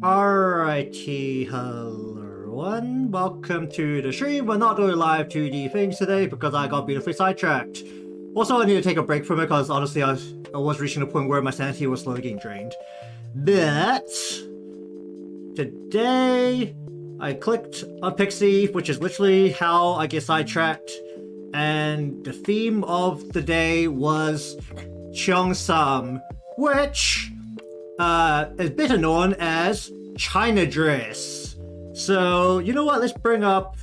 Alrighty, hello everyone. Welcome to the stream. We're not doing live 2D things today because I got beautifully sidetracked. Also, I need to take a break from it because honestly I was reaching a point where my sanity was slowly getting drained. But today I clicked on Pixie, which is literally how I get sidetracked, and the theme of the day was Cheongsam, which is better known as China dress. So, you know what, let's bring up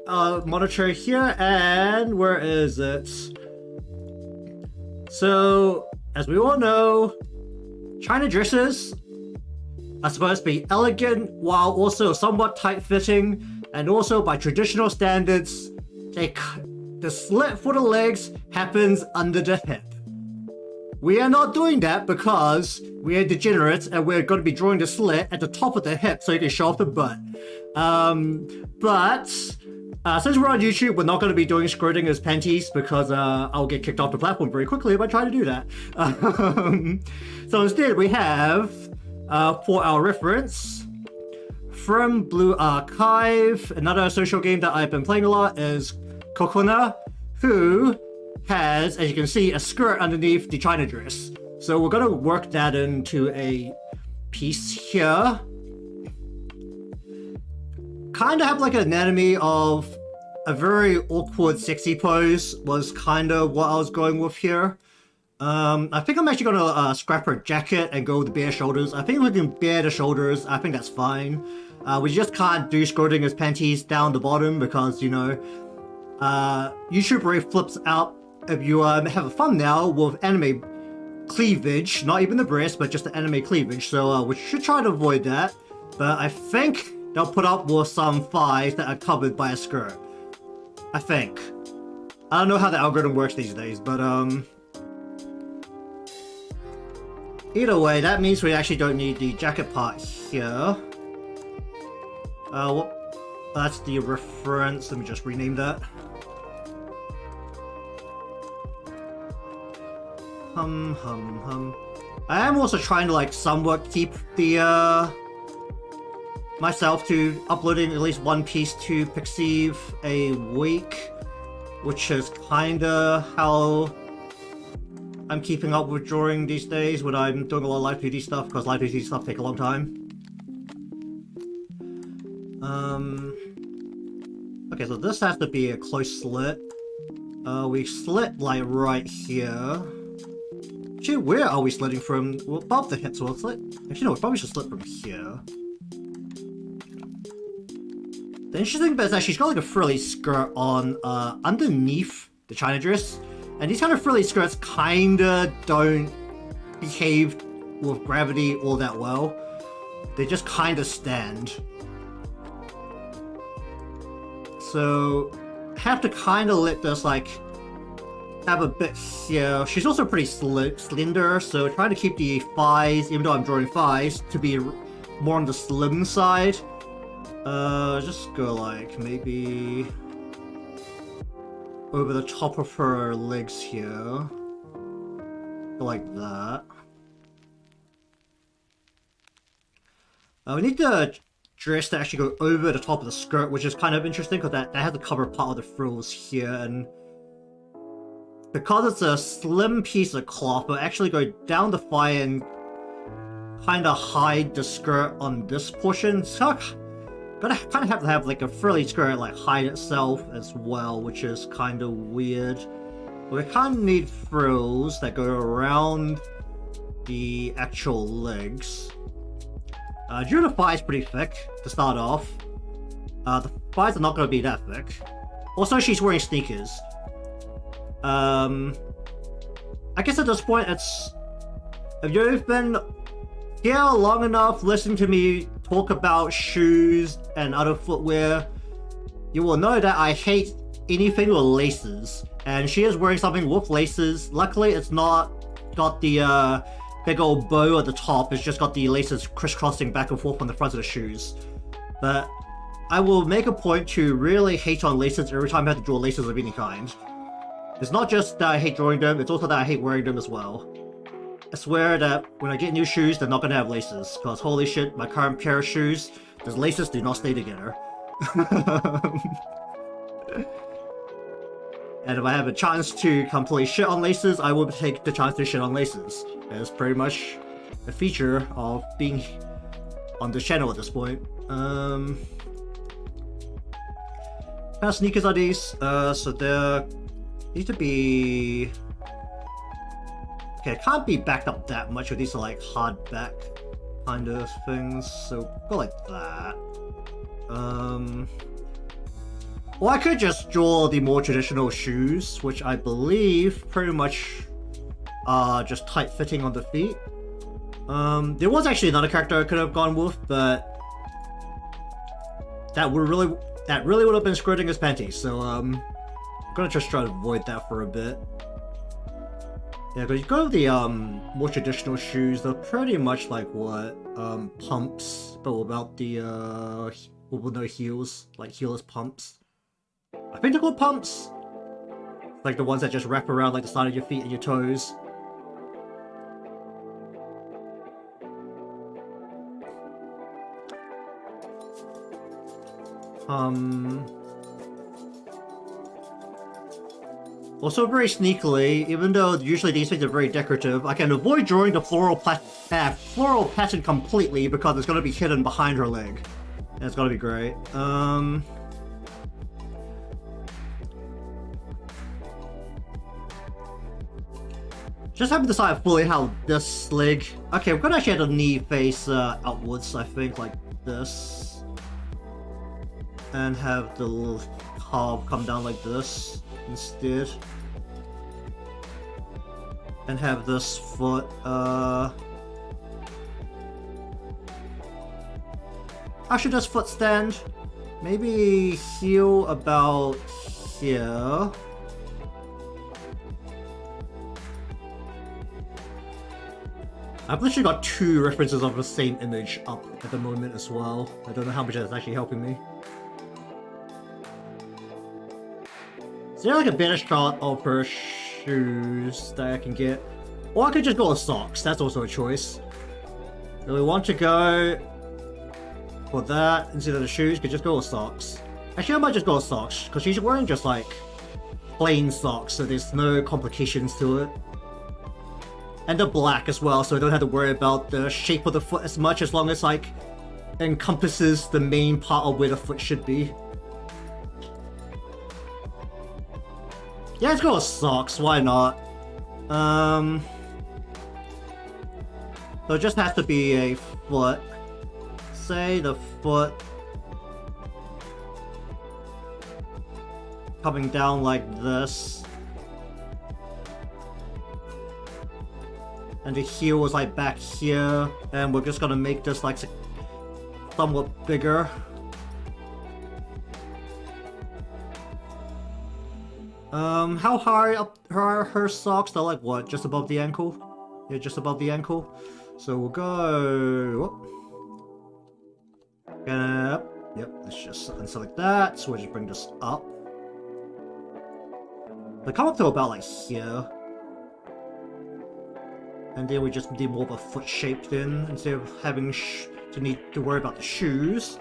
monitor here, and where is it? So, as we all know, China dresses are supposed to be elegant while also somewhat tight-fitting, and also by traditional standards, the slit for the legs happens under the hip. We are not doing that because we are degenerates and we're going to be drawing the slit at the top of the hip so you can show off the butt. But since we're on YouTube, we're not going to be doing skirting as panties because I'll get kicked off the platform very quickly if I try to do that. So instead we have, for our reference, from Blue Archive, another social game that I've been playing a lot is Kokona, who has, as you can see, a skirt underneath the China dress. So we're gonna work that into a piece here. Kind of have like an anatomy of a very awkward sexy pose was kind of what I was going with here. I think I'm actually gonna scrap her jacket and go with the bare shoulders. I think we can bare the shoulders, I think that's fine. We just can't do skirting as panties down the bottom because, you know, YouTube really flips out if you have a thumbnail with anime cleavage, not even the breast, but just the anime cleavage, so we should try to avoid that. But I think they'll put up with some thighs that are covered by a skirt. I think. I don't know how the algorithm works these days, but either way, that means we actually don't need the jacket part here. That's the reference, let me just rename that. I am also trying to like somewhat keep the myself to uploading at least one piece to Pixiv a week, which is kinda how I'm keeping up with drawing these days when I'm doing a lot of live 2D stuff, because live 2D stuff take a long time. Okay, so this has to be a close slit. We slit like right here. Actually, where are we slitting from? Well, above the hip, so we'll slit. Actually, no, we probably should slit from here. The interesting bit is that she's got like a frilly skirt on underneath the China dress, and these kind of frilly skirts kinda don't behave with gravity all that well. They just kinda stand. So, have to kinda let this like have a bit here. She's also pretty slender, so trying to keep the thighs, even though I'm drawing thighs, to be more on the slim side. Just go like maybe over the top of her legs here. Go like that. We need the dress to actually go over the top of the skirt, which is kind of interesting because that has to cover part of the frills here, and because it's a slim piece of cloth, it'll actually go down the thigh and kind of hide the skirt on this portion. So gonna kind of have to have like a frilly skirt like hide itself as well, which is kind of weird. But we kind of need frills that go around the actual legs. The thigh is pretty thick to start off. The thighs are not going to be that thick. Also, she's wearing sneakers. I guess at this point, it's... If you've been here long enough listening to me talk about shoes and other footwear, you will know that I hate anything with laces. And she is wearing something with laces. Luckily, it's not got the big old bow at the top. It's just got the laces crisscrossing back and forth on the front of the shoes. But I will make a point to really hate on laces every time I have to draw laces of any kind. It's not just that I hate drawing them, it's also that I hate wearing them as well. I swear that when I get new shoes, they're not gonna have laces. Because holy shit, my current pair of shoes, those laces do not stay together. And if I have a chance to completely shit on laces, I will take the chance to shit on laces. It's pretty much a feature of being on the channel at this point. What kind of sneakers are these? So they're... Need to be... Okay, it can't be backed up that much, but these are like hard back kind of things, so go like that. Or I could just draw the more traditional shoes, which I believe pretty much are just tight-fitting on the feet. There was actually another character I could have gone with, but that really would have been squirting his panties, so I'm gonna just try to avoid that for a bit. Yeah, but you go with the more traditional shoes, they're pretty much like what? Pumps, but without the with no heels, like heelless pumps. I think they're called pumps. Like the ones that just wrap around like the side of your feet and your toes. Also very sneakily, even though usually these things are very decorative, I can avoid drawing the floral pattern completely because it's going to be hidden behind her leg. And it's going to be great. Just haven't decided fully how this leg... Okay, we're going to actually have the knee face outwards, I think, like this. And have the little calf come down like this instead. And have this foot, how should this foot stand? Maybe heel about here. I've literally got two references of the same image up at the moment as well. I don't know how much that's actually helping me. Is there like a better shot of her shoes that I can get? Or I could just go with socks, that's also a choice. Do we want to go for that instead of the shoes? Could just go with socks. Actually, I might just go with socks, because she's wearing just like plain socks, so there's no complications to it. And they're black as well, so I don't have to worry about the shape of the foot as much, as long as like encompasses the main part of where the foot should be. Yeah, let's go with socks, why not? So it just has to be a foot. Say the foot coming down like this. And the heel was like back here. And we're just gonna make this like somewhat bigger. How high up are her socks? They're like what? Just above the ankle? Yeah, just above the ankle. So we'll go... Yep, let's just unselect that. So we'll just bring this up. They come up to about like here. And then we just need more of a foot shape then, instead of having to need to worry about the shoes.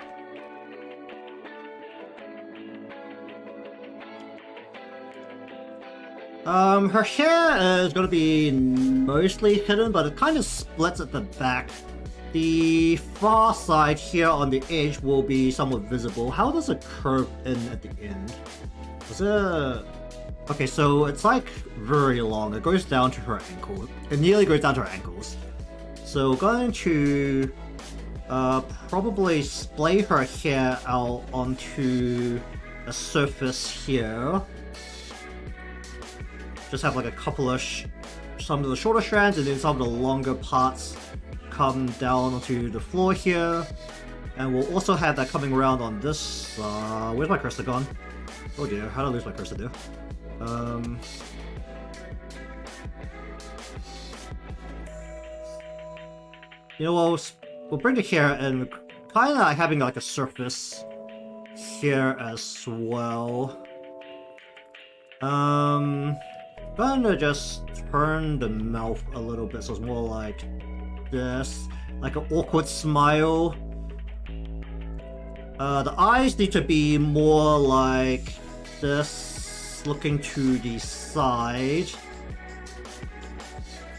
Her hair is going to be mostly hidden, but it kind of splits at the back. The far side here on the edge will be somewhat visible. How does it curve in at the end? Is it... Okay, so it's like very long. It goes down to her ankle. It nearly goes down to her ankles. So we're going to probably splay her hair out onto a surface here. Just have like a couple of some of the shorter strands, and then some of the longer parts come down onto the floor here. And we'll also have that coming around on this. Where's my cursor gone? Oh dear, how did I lose my cursor there? You know what, we'll bring it here and kind of having like a surface here as well. Gonna just turn the mouth a little bit so it's more like this, like an awkward smile. The eyes need to be more like this, looking to the side.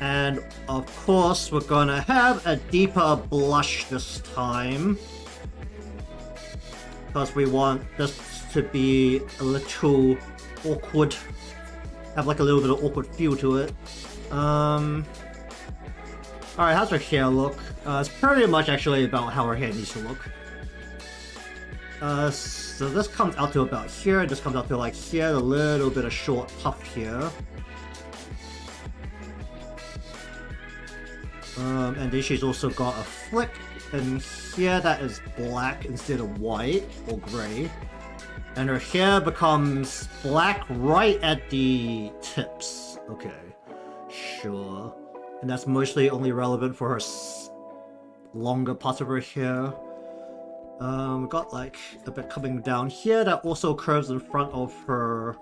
And of course, we're gonna have a deeper blush this time, because we want this to be a little awkward, have like a little bit of awkward feel to it. Alright, how's her hair look? It's pretty much actually about how her hair needs to look. So this comes out to about here, this comes out to like here, a little bit of short puff here. And then she's also got a flick in here that is black instead of white or grey. And her hair becomes black right at the tips. Okay, sure. And that's mostly only relevant for her longer parts of her hair. We got like a bit coming down here that also curves in front of her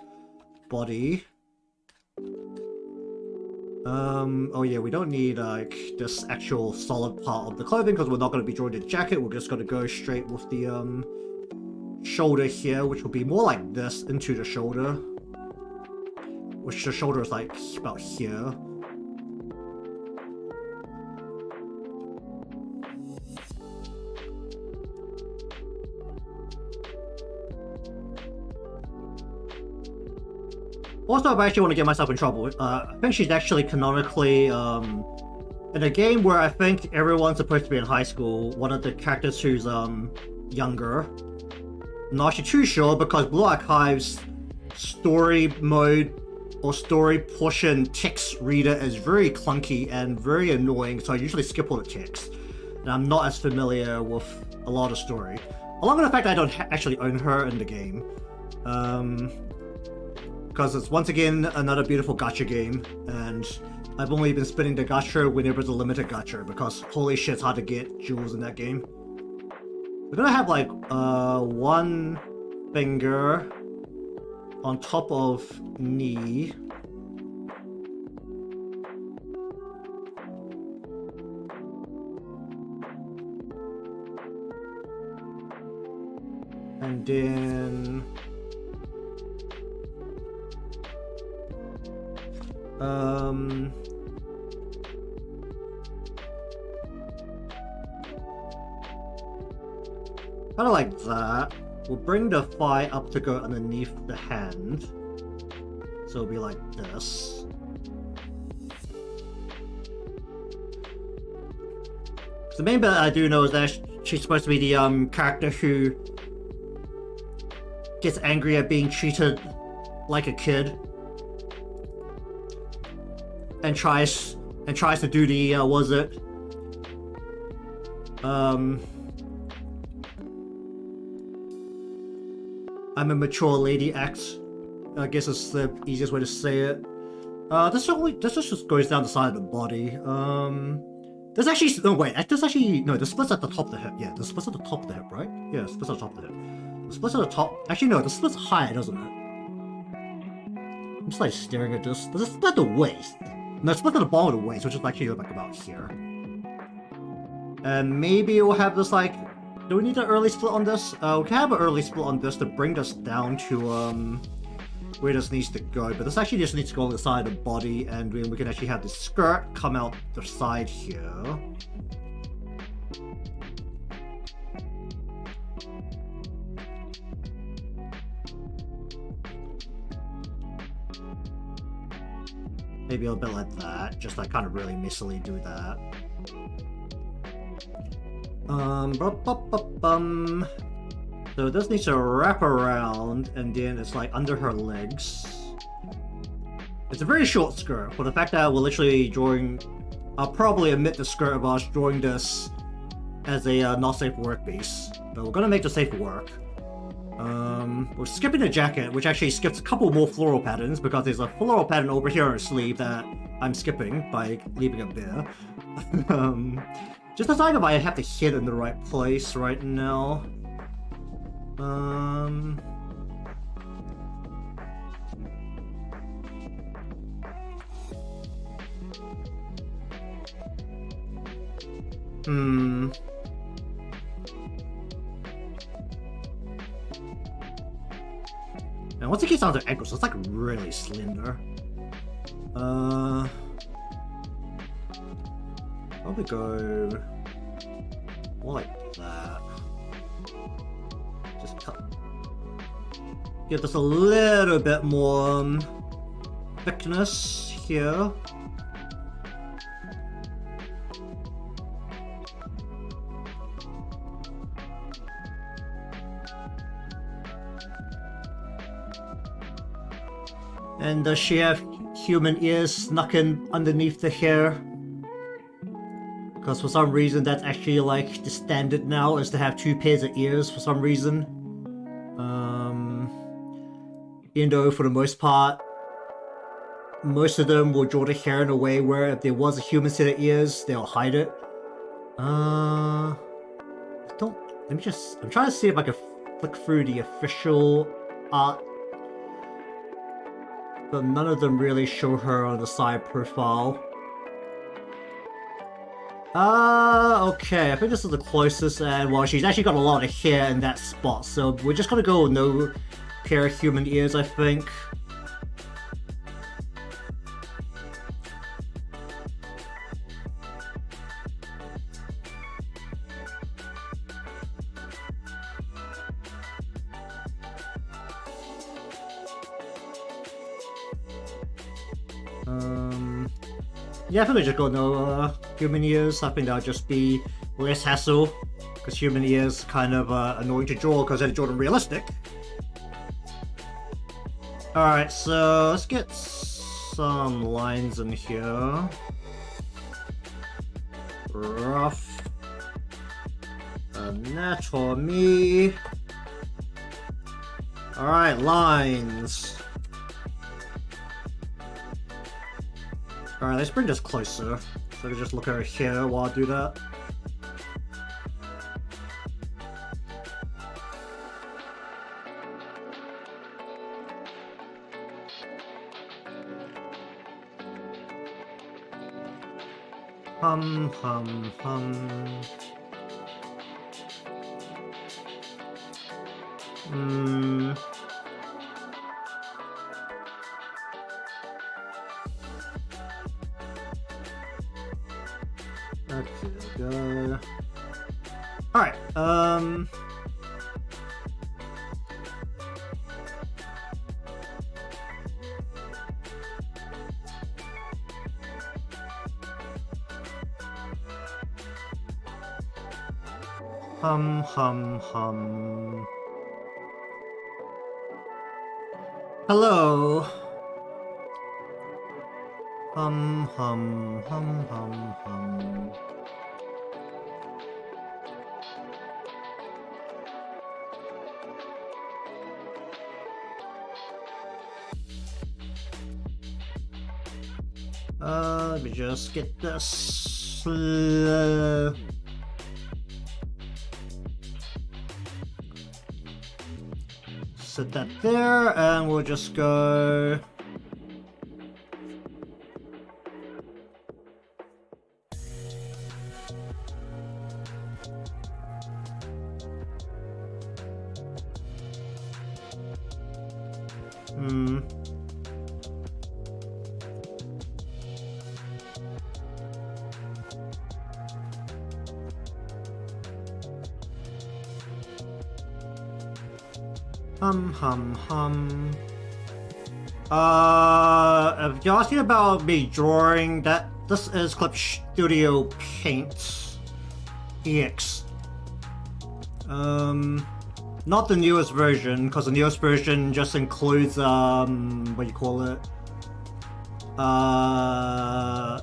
body. Oh yeah, we don't need like this actual solid part of the clothing because we're not going to be drawing the jacket. We're just going to go straight with the shoulder here, which will be more like this into the shoulder, which the shoulder is like about here. Also, if I actually want to get myself in trouble, I think she's actually canonically, in a game where I think everyone's supposed to be in high school, one of the characters who's, younger. Not actually too sure, because Blue Archive's story mode, or story portion text reader is very clunky and very annoying, so I usually skip all the text. And I'm not as familiar with a lot of story. Along with the fact that I don't actually own her in the game. Because it's once again another beautiful gacha game, and I've only been spinning the gacha whenever it's a limited gacha, because holy shit, it's hard to get jewels in that game. We're gonna have like one finger on top of knee. And then kind of like that. We'll bring the thigh up to go underneath the hand. So it'll be like this. The main bit I do know is that she's supposed to be the character who gets angry at being treated like a kid. And tries to do the what is it? I'm a mature lady act. I guess it's the easiest way to say it. This just goes down the side of the body. There's actually no wait. There's actually no. The split's at the top of the hip. Yeah, the split's at the top of the hip, right? Yeah, the split's at the top of the hip. The split's at the top. Actually, no. The split's higher, doesn't it? I'm just like staring at this. Does it split at the waist? No, it's split at the bottom of the waist, which is actually like about here. And maybe we'll have this like. Do we need an early split on this? We can have an early split on this to bring this down to where this needs to go. But this actually just needs to go on the side of the body, and then we can actually have the skirt come out the side here. Maybe a bit like that, just like kind of really messily do that. So this needs to wrap around, and then it's like under her legs. It's a very short skirt, for the fact that we're literally drawing... I'll probably omit the skirt of us drawing this as a not safe for work piece. But we're gonna make the safe for work. We're skipping the jacket, which actually skips a couple more floral patterns, because there's a floral pattern over here on her sleeve that I'm skipping by leaving it there. Just decide if I have the hit in the right place right now. Hmm. And once it gets down to ankles, it's like really slender. Probably go more like that. Just cut. Give this a little bit more thickness here. And does she have human ears snuck in underneath the hair? Because for some reason that's actually like the standard now, is to have 2 pairs of ears for some reason. Even though for the most part, most of them will draw the hair in a way where if there was a human set of ears, they'll hide it. I don't... Let me just... I'm trying to see if I can flick through the official art. But none of them really show her on the side profile. Okay, I think this is the closest, and well, she's actually got a lot of hair in that spot, so we're just gonna go with no pair of human ears, I think. Yeah, I think we just go no human ears. I think that'll just be less hassle, because human ears kind of annoying to draw because they draw them realistic. Alright, so let's get some lines in here. Rough anatomy. Alright, lines. Alright, let's bring this closer, so I can just look at her hair while I do that. Hum. Okay, go. Alright, hum. Hello. Hum. Let me just get this. Set that there, and we'll just go. Hum. If you're asking about me drawing that, this is Clip Studio Paint EX. Not the newest version, because the newest version just includes, what do you call it?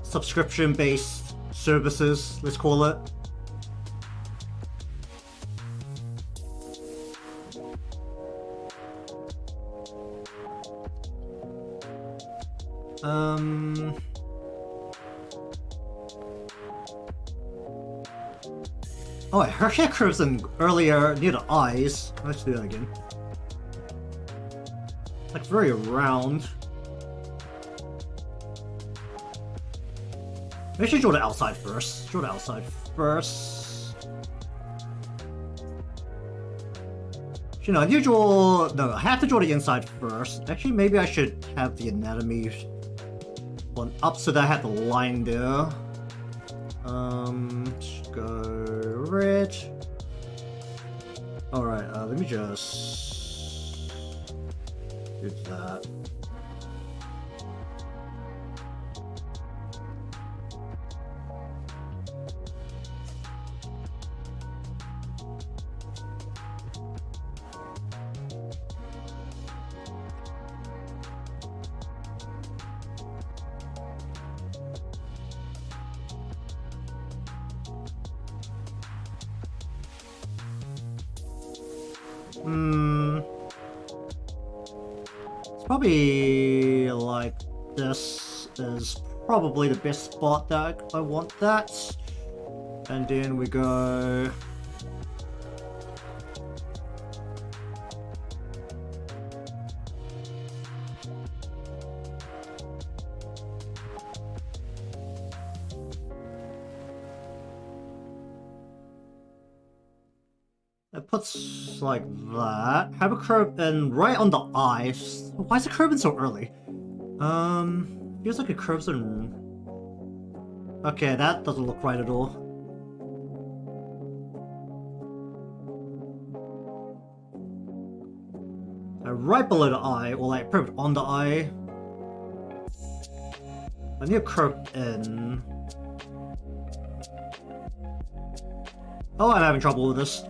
Subscription-based services, let's call it. Oh, her hair curves in earlier near the eyes. Let's do that again. Like very round. Maybe I should draw the outside first. Draw the outside first. You know, I need to draw... No, I have to draw the inside first. Actually, maybe I should have the anatomy one up so that I have the line there. Let's go red. Alright, let me just do that. It's probably like this is probably the best spot that I want that. And then we go... It puts like that. Have a curve in right on the eyes. Why is the curve in so early? Feels like a curve's in... Okay, that doesn't look right at all. Right below the eye, or like pretty much on the eye. I need a curve in. Oh, I'm having trouble with this.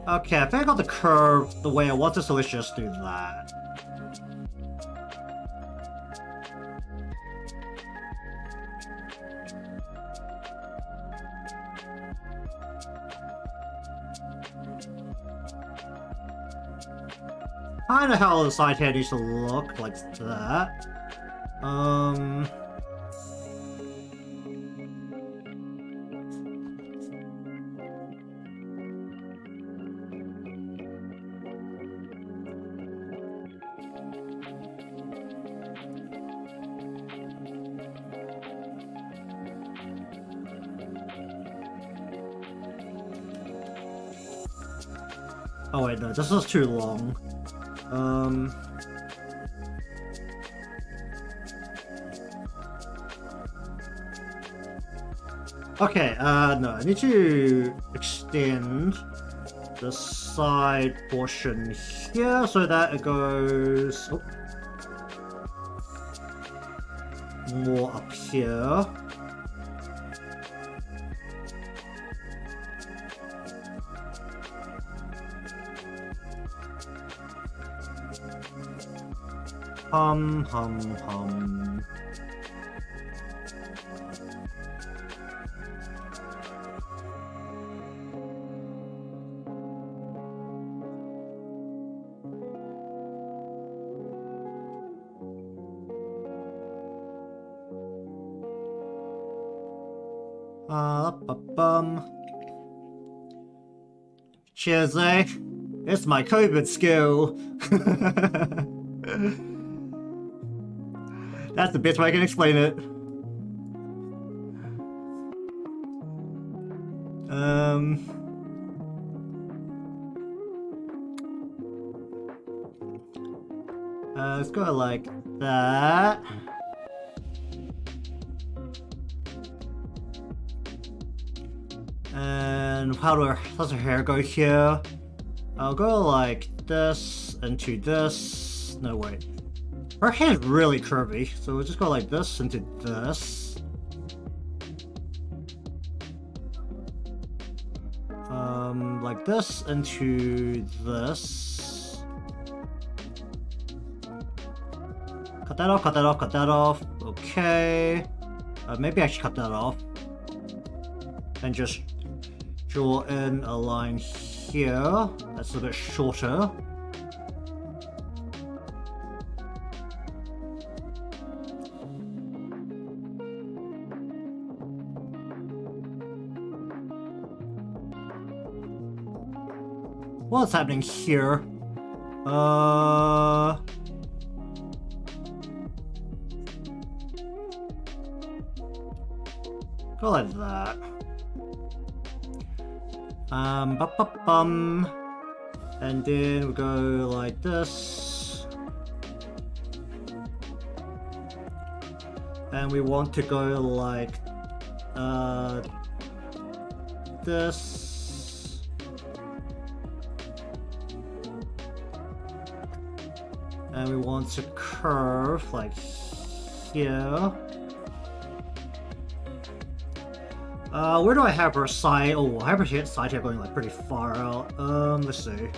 Okay, I think I got the curve the way I want it, so let's just do that. Kinda how the side head needs to look, like that. Oh wait, no, this is too long. Okay, no, I need to extend the side portion here so that it goes more up here. Hum. Cheers, eh? It's my COVID skill. That's the best way I can explain it. Let's go like that. And how's her hair go here? I'll go like this into this. No, wait. Her hair's really curvy, so we'll just go like this into this. Like this into this. Cut that off, cut that off, cut that off. Okay. Maybe I should cut that off. And just draw in a line here. That's a bit shorter. What's happening here? Go like that. Bum. And then we go like this. And we want to go like this. And we want to curve like here. Where do I have her side? Oh, I have her side here going like pretty far out. Let's see.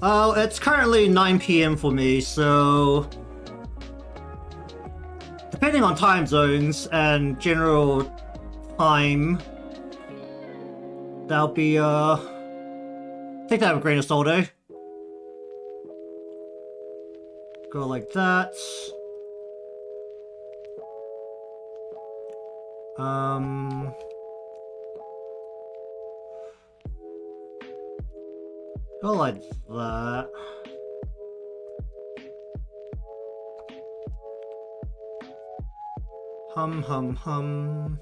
Oh, it's currently 9 PM for me, so depending on time zones and general time, that'll be take that with a grain of salt, eh? Go like that. Go like that. Hum.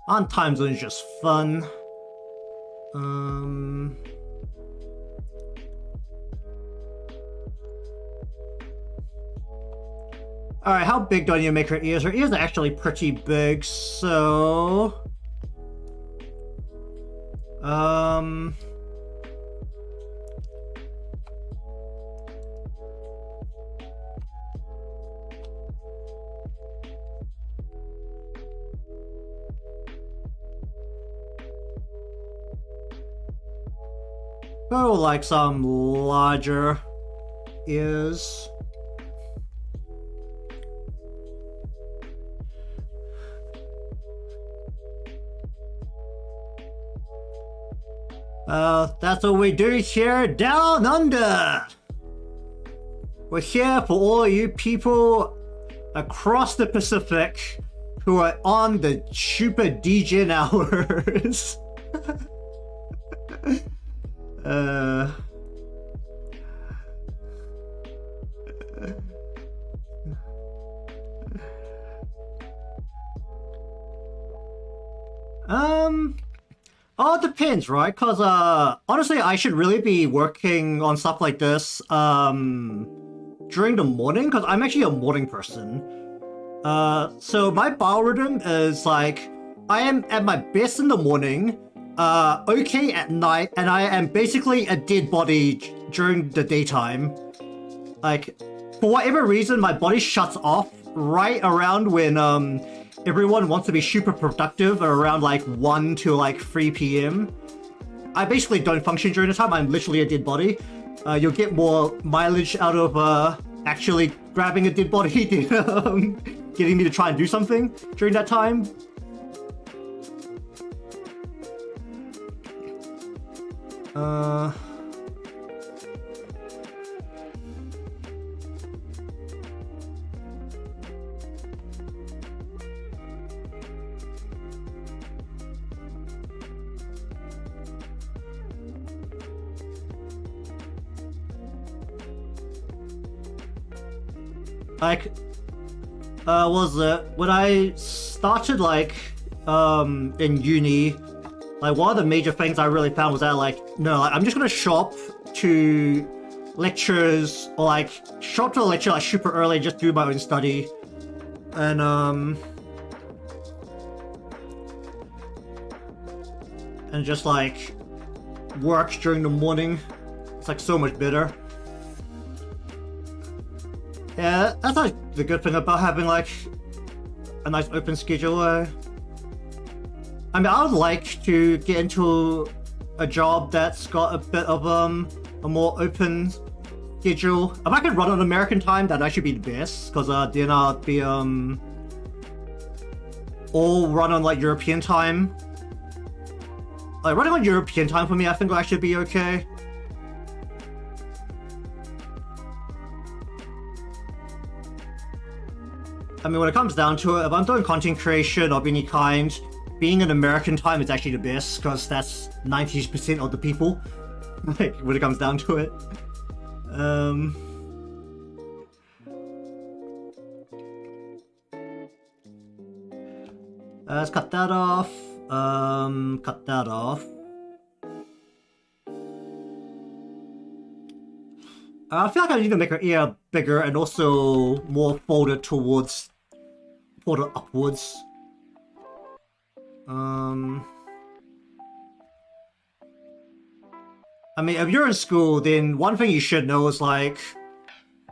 On time zone is just fun. Alright, how big do I need to make her ears? Her ears are actually pretty big, so... Oh, like some larger ears. That's what we do here down under. We're here for all you people across the Pacific who are on the super degen hours. Oh, it depends, right? Because, honestly, I should really be working on stuff like this, during the morning, because I'm actually a morning person. So my biorhythm is, like, I am at my best in the morning, okay at night, and I am basically a dead body during the daytime. Like, for whatever reason, my body shuts off right around when, everyone wants to be super productive around like 1 to like 3 PM. I basically don't function during the time. I'm literally a dead body. You'll get more mileage out of actually grabbing a dead body than getting me to try and do something during that time. Like, was it when I started like in uni, like one of the major things I really found was that like, no, like, I'm just gonna show up to lectures or like show up to a lecture like super early and just do my own study, and just like work during the morning. It's like so much better. Yeah, that's like the good thing about having like a nice open schedule. I mean, I would like to get into a job that's got a bit of a more open schedule. If I could run on American time, that'd actually be the best, because then I'd be all run on like European time. Like running on European time for me, I think will actually be okay. I mean, when it comes down to it, if I'm doing content creation of any kind, being in American time is actually the best, because that's 90% of the people, like, when it comes down to it. Let's cut that off. Cut that off. I feel like I need to make her ear bigger and also more folded upwards. I mean, if you're in school, then one thing you should know is, like,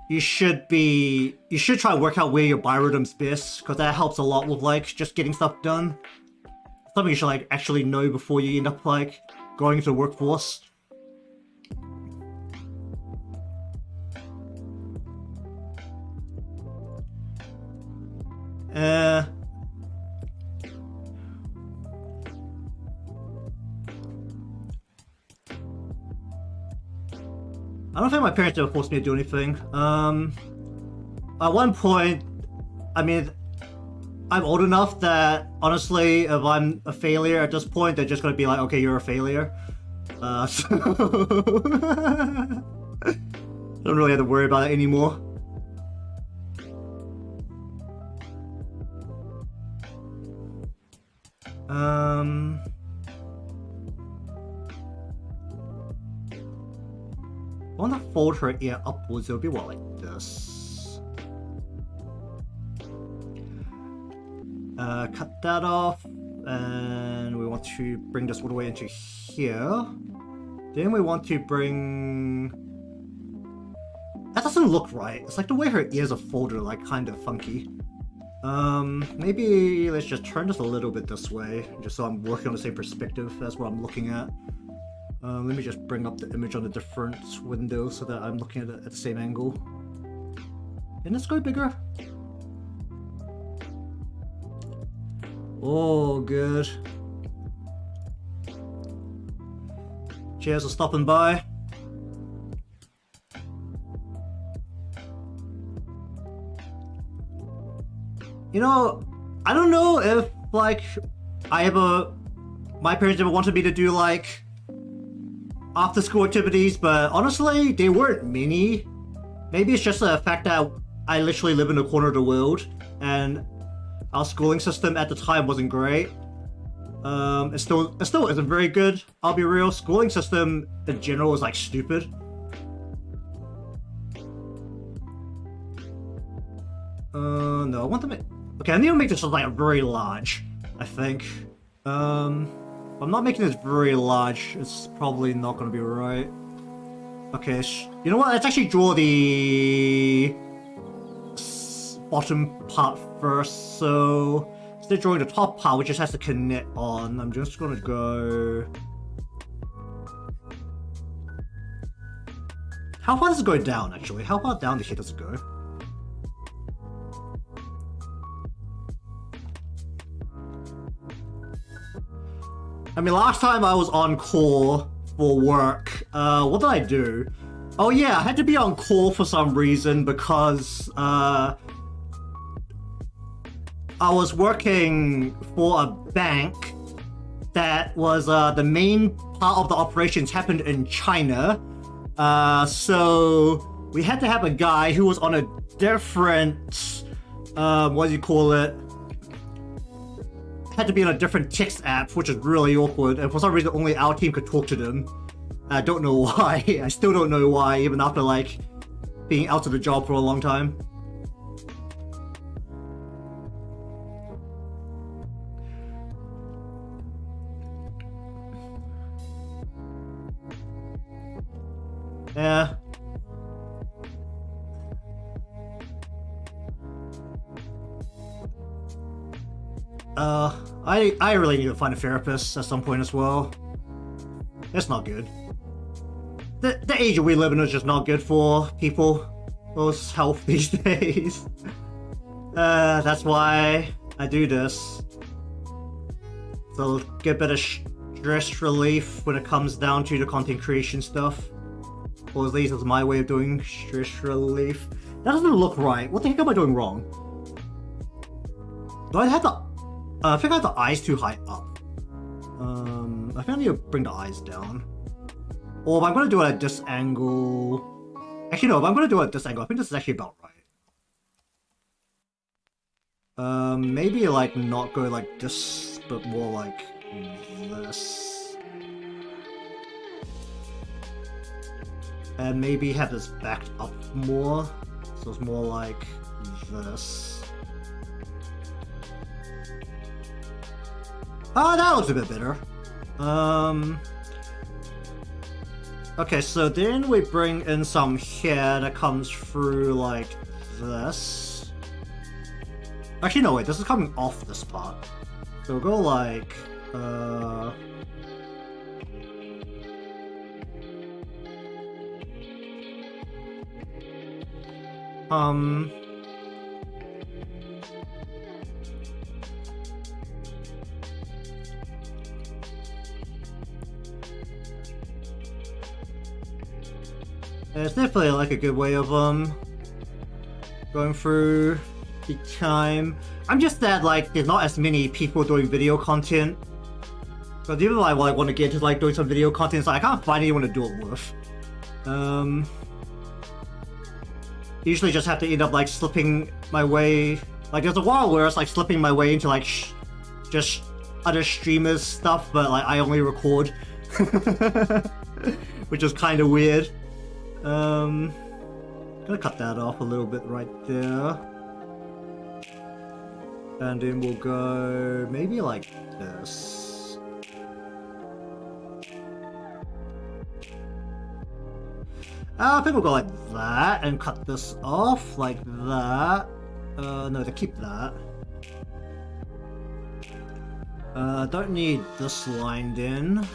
you should try to work out where your biorhythm's best, because that helps a lot with, like, just getting stuff done. Something you should, like, actually know before you end up, like, going into the workforce. I don't think my parents ever forced me to do anything. At one point, I mean, I'm old enough that, honestly, if I'm a failure at this point, they're just gonna be like, okay, you're a failure. So... don't really have to worry about it anymore. I want to fold her ear upwards. It'll be what, like this. Cut that off, and we want to bring this all the way into here. Then we want to bring... That doesn't look right. It's like the way her ears are folded are, like, kind of funky. Maybe let's just turn this a little bit this way, just so I'm working on the same perspective. That's what I'm looking at. Let me just bring up the image on a different window so that I'm looking at it at the same angle. And let's go bigger. Oh, good. Cheers for stopping by. You know, I don't know if, like, my parents ever wanted me to do, like, after school activities, but honestly, they weren't many. Maybe it's just the fact that I literally live in a corner of the world, and our schooling system at the time wasn't great. It still isn't very good, I'll be real. Schooling system in general is, like, stupid. No, I want to make... Okay, I need to make this, like, very large, I think. If I'm not making this very large, it's probably not going to be right. Okay, you know what? Let's actually draw the bottom part first. So instead of drawing the top part, which just has to connect on, I'm just going to go... How far does it go down, actually? How far down the here does it go? I mean, last time I was on call for work, what did I do? Oh yeah, I had to be on call for some reason because I was working for a bank that was the main part of the operations happened in China. So we had to have a guy who was on a different, what do you call it? Had to be on a different text app, which is really awkward, and for some reason only our team could talk to them. I don't know why. I still don't know why, even after, like, being out of the job for a long time. Yeah. I really need to find a therapist at some point as well. It's not good. The age we live in is just not good for people's health these days. That's why I do this. So get a bit of stress relief when it comes down to the content creation stuff. Or at least that's my way of doing stress relief. That doesn't look right. What the heck am I doing wrong? Do I have the... I think I have the eyes too high up. I think I need to bring the eyes down. Or if I'm gonna do it at this angle... Actually no, if I'm gonna do it at this angle, I think this is actually about right. Maybe like not go like this, but more like this. And maybe have this backed up more, so it's more like this. Ah, that looks a bit better. Okay, so then we bring in some hair that comes through like this. Actually, no, wait, this is coming off this part. So we'll go like, it's definitely like a good way of going through the time. I'm just that like there's not as many people doing video content. Because even though I like want to get into like doing some video content, so I can't find anyone to do it with. Usually just have to end up like slipping my way. Like there's a while where it's like slipping my way into like just other streamers stuff, but like I only record, which is kind of weird. Gonna cut that off a little bit right there. And then we'll go maybe like this. I think we'll go like that and cut this off like that. No, to keep that. Don't need this lined in.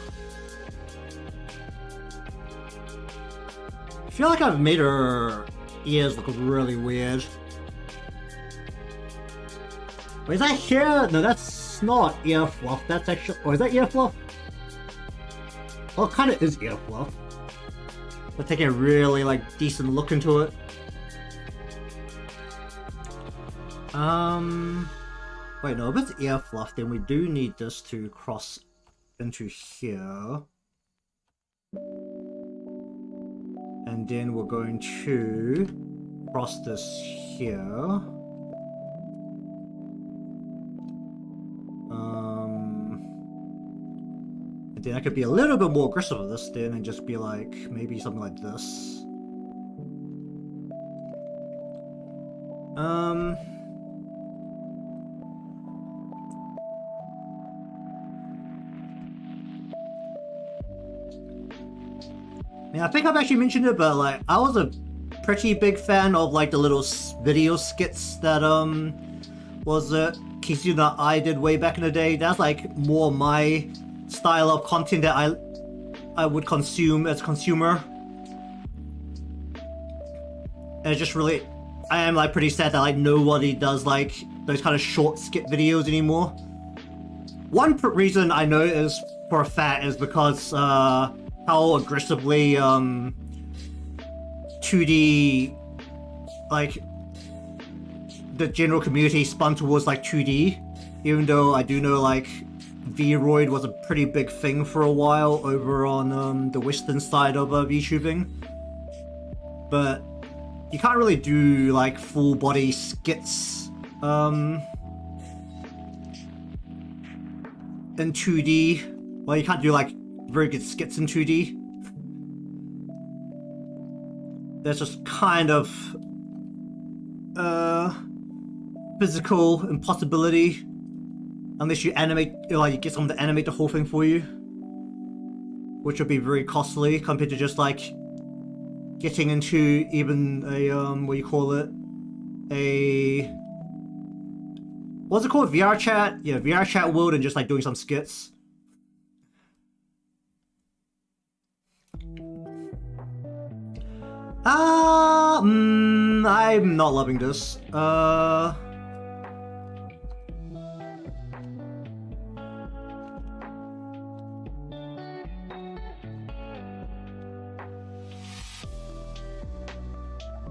I feel like I've made her ears look really weird. Wait, is that hair? No, that's not ear fluff. That's actually... Oh, is that ear fluff? Well, it kind of is ear fluff. We're taking a really, like, decent look into it. Wait, no, if it's ear fluff, then we do need this to cross into here. And then we're going to cross this here. And then I could be a little bit more aggressive with this then and just be like, maybe something like this. I think I've actually mentioned it, but like I was a pretty big fan of like the little video skits that was it Kizuna I did way back in the day. That's like more my style of content that I would consume as a consumer. And it's just really, I am like pretty sad that like nobody does like those kind of short skit videos anymore. One reason I know is for a fact is because how aggressively 2D, like the general community spun towards like 2D, even though I do know like V-Roid was a pretty big thing for a while over on the western side of VTubing, but you can't really do like full body skits in 2D. Well, you can't do like very good skits in 2D. There's just kind of physical impossibility unless you animate, like you get someone to animate the whole thing for you, which would be very costly compared to just like getting into even a what do you call it, a what's it called, VR chat? Yeah, VR chat world, and just like doing some skits. I'm not loving this.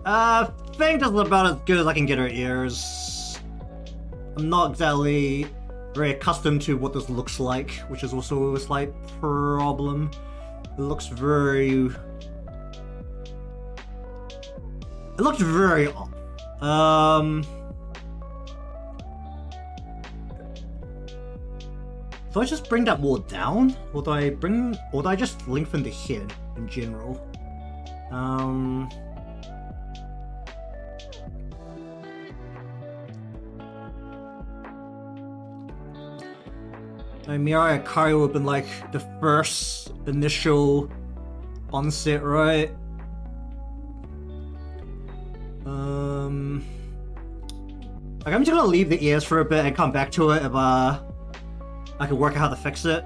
I think that's about as good as I can get her ears. I'm not exactly very accustomed to what this looks like, which is also a slight problem. It looks very off. Do I just bring that more down? Or do I just lengthen the head in general? Mirai Akari would have been like the first initial onset, right? Like, I'm just gonna leave the ears for a bit and come back to it if I can work out how to fix it.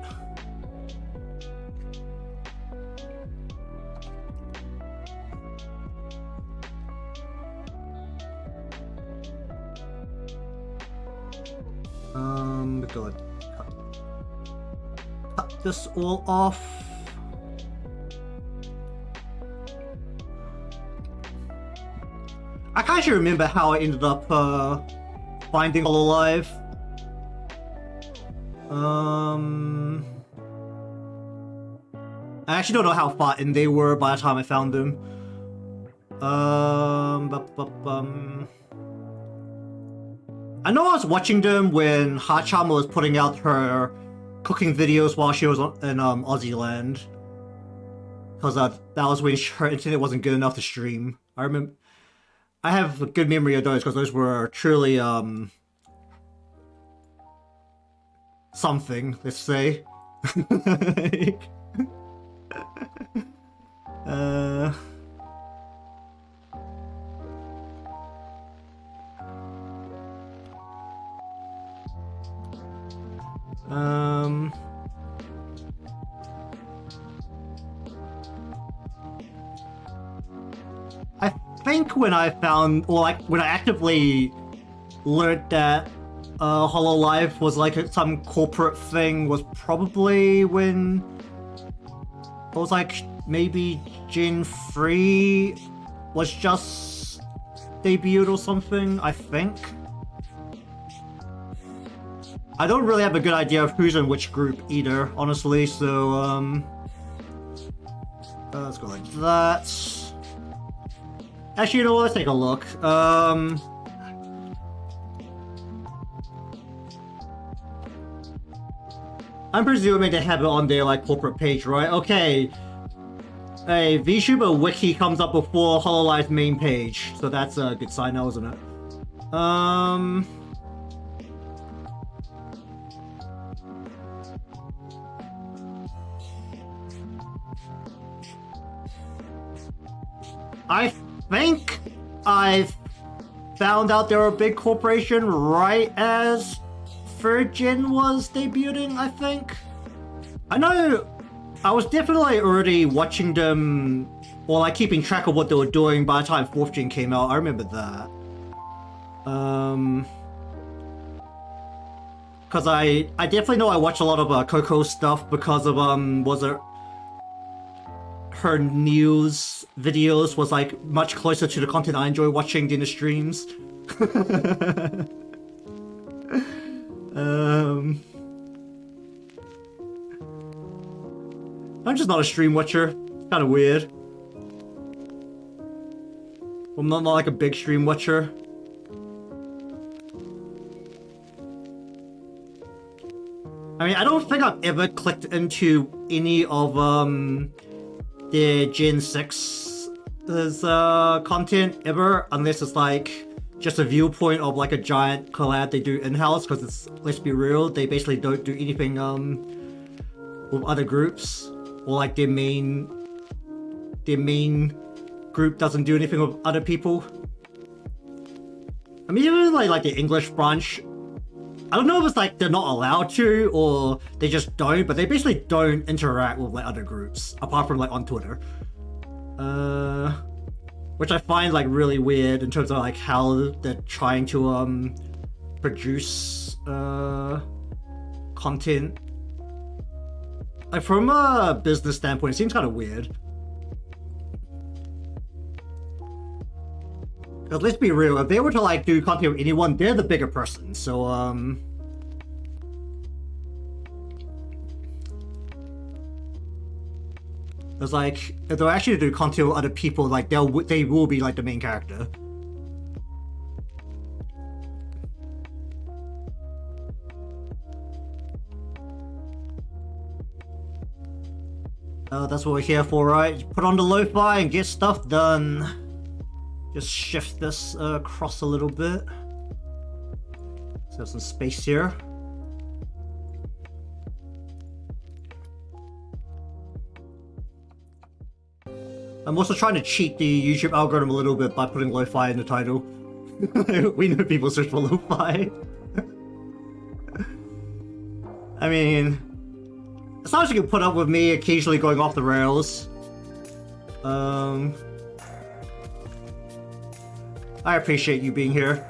Go ahead. Cut this all off. I can't actually remember how I ended up finding Hololive. I actually don't know how far in they were by the time I found them. I know I was watching them when Hachama was putting out her cooking videos while she was in Aussie land. Because that was when her internet wasn't good enough to stream. I remember. I have a good memory of those because those were truly something, let's say. I think when I found, or like when I actively learned that Hololive was like some corporate thing was probably when it was like maybe Gen 3 was just debuted or something, I think. I don't really have a good idea of who's in which group either, honestly, so let's go like that. Actually, you know what, let's take a look. I'm presuming they have it on their like corporate page, right? Okay. A VTuber wiki comes up before Hololive's main page, so that's a good sign now, isn't it? I think I found out they were a big corporation right as third gen was debuting, I think. I know I was definitely already watching them or like keeping track of what they were doing by the time 4th gen came out. I remember that. Cause I definitely know I watch a lot of Coco stuff because of was it her news videos was like much closer to the content I enjoy watching than the streams. I'm just not a stream watcher. It's kind of weird. I'm not like a big stream watcher. I mean, I don't think I've ever clicked into any of the Gen 6's content ever, unless it's like just a viewpoint of like a giant collab they do in-house, because it's, let's be real, they basically don't do anything with other groups, or like their main group doesn't do anything with other people. I mean, even like the English branch, I don't know if it's like they're not allowed to or they just don't, but they basically don't interact with like other groups apart from like on Twitter, which I find like really weird in terms of like how they're trying to produce content. Like from a business standpoint, it seems kind of weird. Cause let's be real, if they were to like do content with anyone, they're the bigger person. So it's like if they're actually do content with other people, like they will be like the main character. That's what we're here for, right? Put on the Lofi and get stuff done. Just shift this across a little bit. So have some space here. I'm also trying to cheat the YouTube algorithm a little bit by putting Lo-Fi in the title. We know people search for Lo-Fi. I mean, as long as you can put up with me occasionally going off the rails. I appreciate you being here.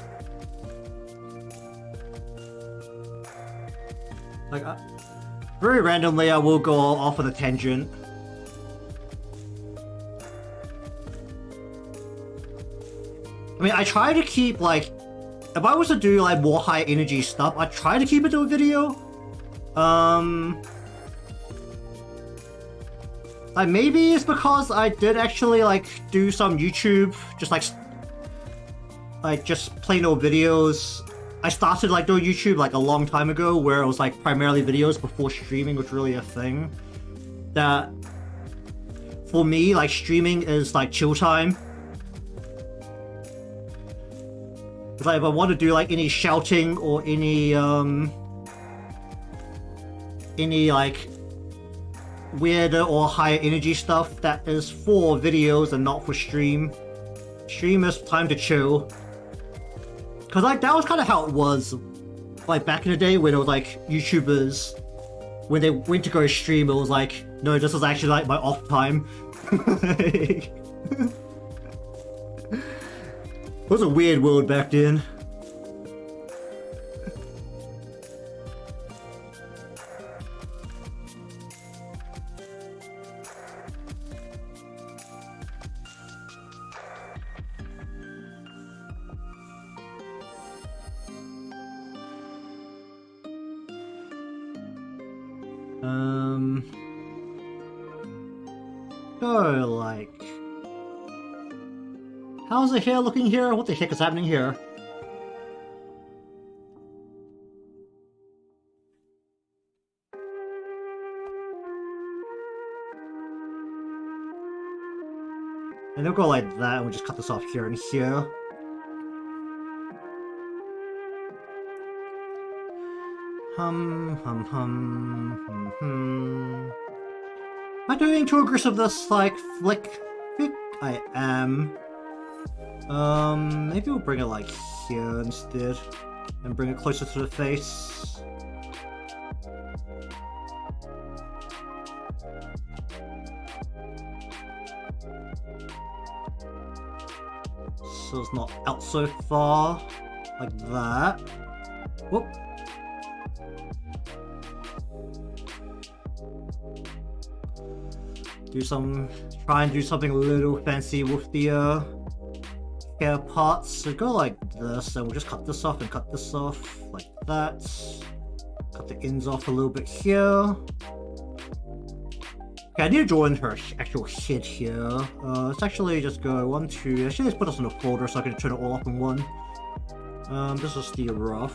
Like, very randomly I will go off on a tangent. I mean, I try to keep, like, if I was to do, like, more high energy stuff, I try to keep it to a video. Like, maybe it's because I did actually, like, do some YouTube, just, like, just plain old videos. I started, like, doing YouTube, like, a long time ago, where it was, like, primarily videos before streaming was really a thing. That, for me, like, streaming is, like, chill time. Like, if I want to do like any shouting or any like weirder or higher energy stuff, that is for videos and not for stream. Stream is time to chill. Cause like that was kind of how it was, like back in the day when it was like YouTubers, when they went to go stream, it was like, no, this is actually like my off time. It was a weird world back then. So like, how's the hair looking here? What the heck is happening here? And they'll go like that, and we'll just cut this off here and here. Am I doing too aggressive this, like, flick? I think I am. Maybe we'll bring it like here instead, and bring it closer to the face. So it's not out so far, like that. Whoop. Try and do something a little fancy with the hair parts. So go like this, and we'll just cut this off and cut this off like that. Cut the ends off a little bit here. Okay, I need to draw in her actual head here. Let's actually just go 1, 2. Actually, let's put this in a folder so I can turn it all off in one. This is the rough.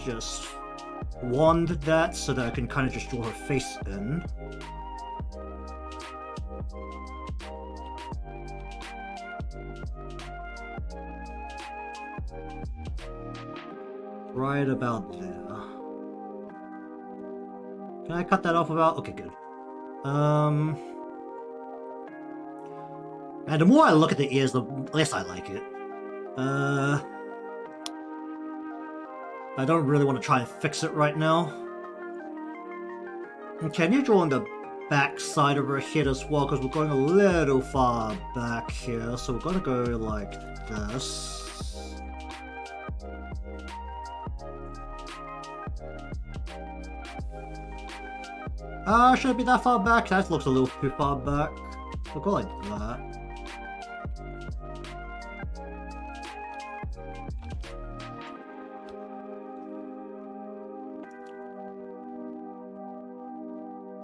Just wand that so that I can kind of just draw her face in. Right about there. Can I cut that off about? Okay, good. And the more I look at the ears, the less I like it. I don't really want to try and fix it right now. And can you draw on the back side of her head as well? Because we're going a little far back here. So we're going to go like this. Should it be that far back? That looks a little too far back. We'll go like that.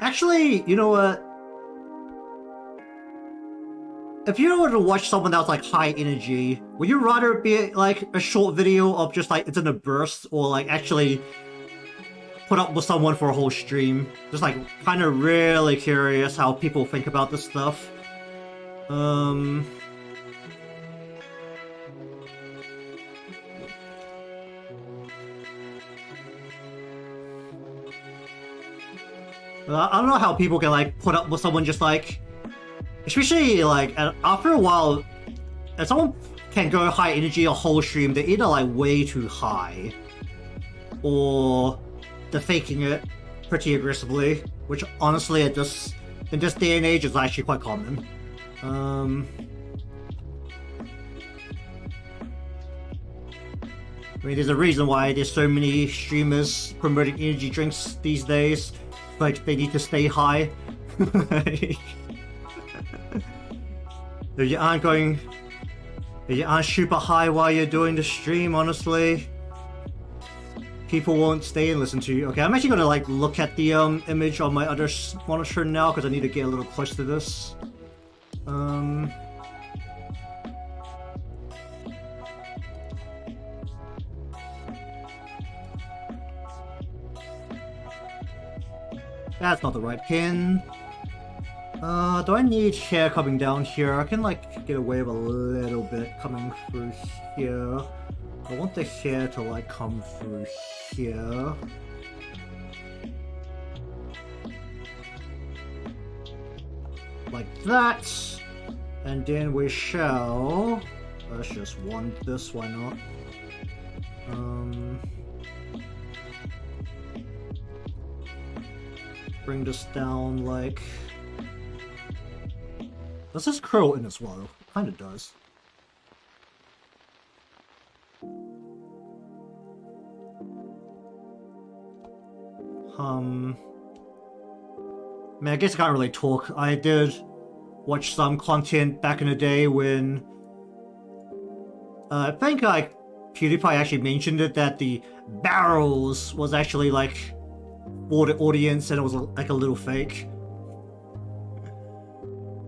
Actually, you know what? If you were to watch someone that's like high energy, would you rather be like a short video of just like it's in a burst, or like actually put up with someone for a whole stream? Just like kind of really curious how people think about this stuff. I don't know how people can like put up with someone just like, especially like after a while, if someone can go high energy a whole stream, they're either like way too high, or they're faking it pretty aggressively, which honestly in this day and age is actually quite common. I mean, there's a reason why there's so many streamers promoting energy drinks these days. Like, they need to stay high. If you aren't super high while you're doing the stream, honestly, people won't stay and listen to you. Okay, I'm actually gonna like look at the image on my other monitor now because I need to get a little close to this. That's not the right pin. Do I need hair coming down here? I can like get away with a little bit coming through here. I want the hair to like come through here. Like that. And then we shall... Let's just want this, why not? Bring this down like... Does this curl in as well? Kinda does. I mean, I guess I can't really talk. I did watch some content back in the day when... I think like PewDiePie actually mentioned it, that the barrels was actually like for the audience and it was like a little fake.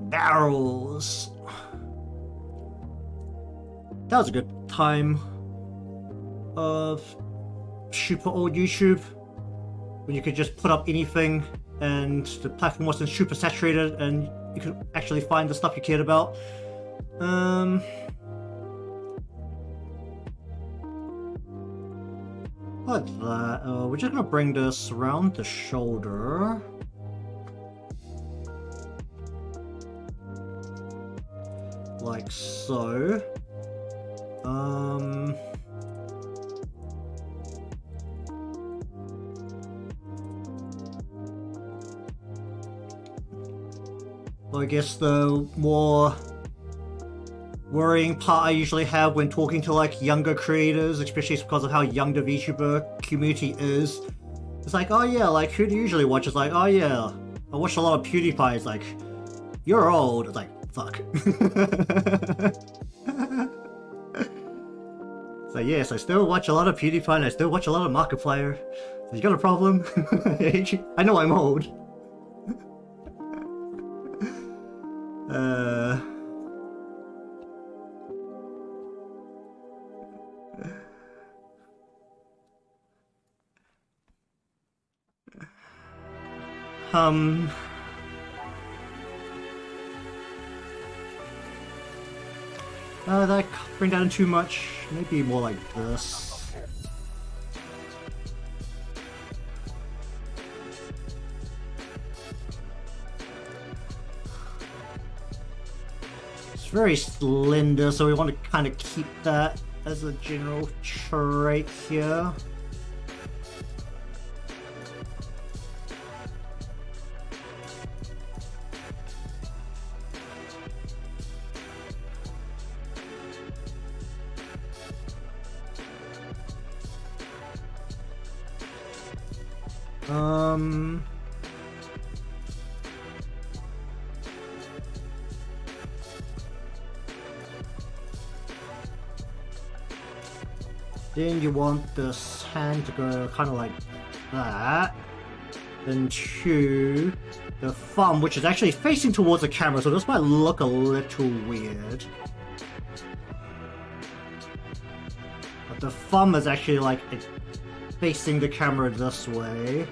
Barrels. That was a good time of super old YouTube, when you could just put up anything and the platform wasn't super saturated and you could actually find the stuff you cared about. Like that. We're just gonna bring this around the shoulder. Like so. Well, I guess the more worrying part I usually have when talking to like younger creators, especially because of how young the VTuber community is, it's like, oh yeah, like who do you usually watch? It's like, oh yeah, I watch a lot of PewDiePie. It's like, you're old. It's like, fuck. So yes, I still watch a lot of PewDiePie and I still watch a lot of Markiplier. So you got a problem? I know I'm old. That bring down too much. Maybe more like this. It's very slender, so we want to kind of keep that as a general trait here. Then you want this hand to go kind of like that. Then to the thumb, which is actually facing towards the camera, so this might look a little weird. But the thumb is actually like facing the camera this way.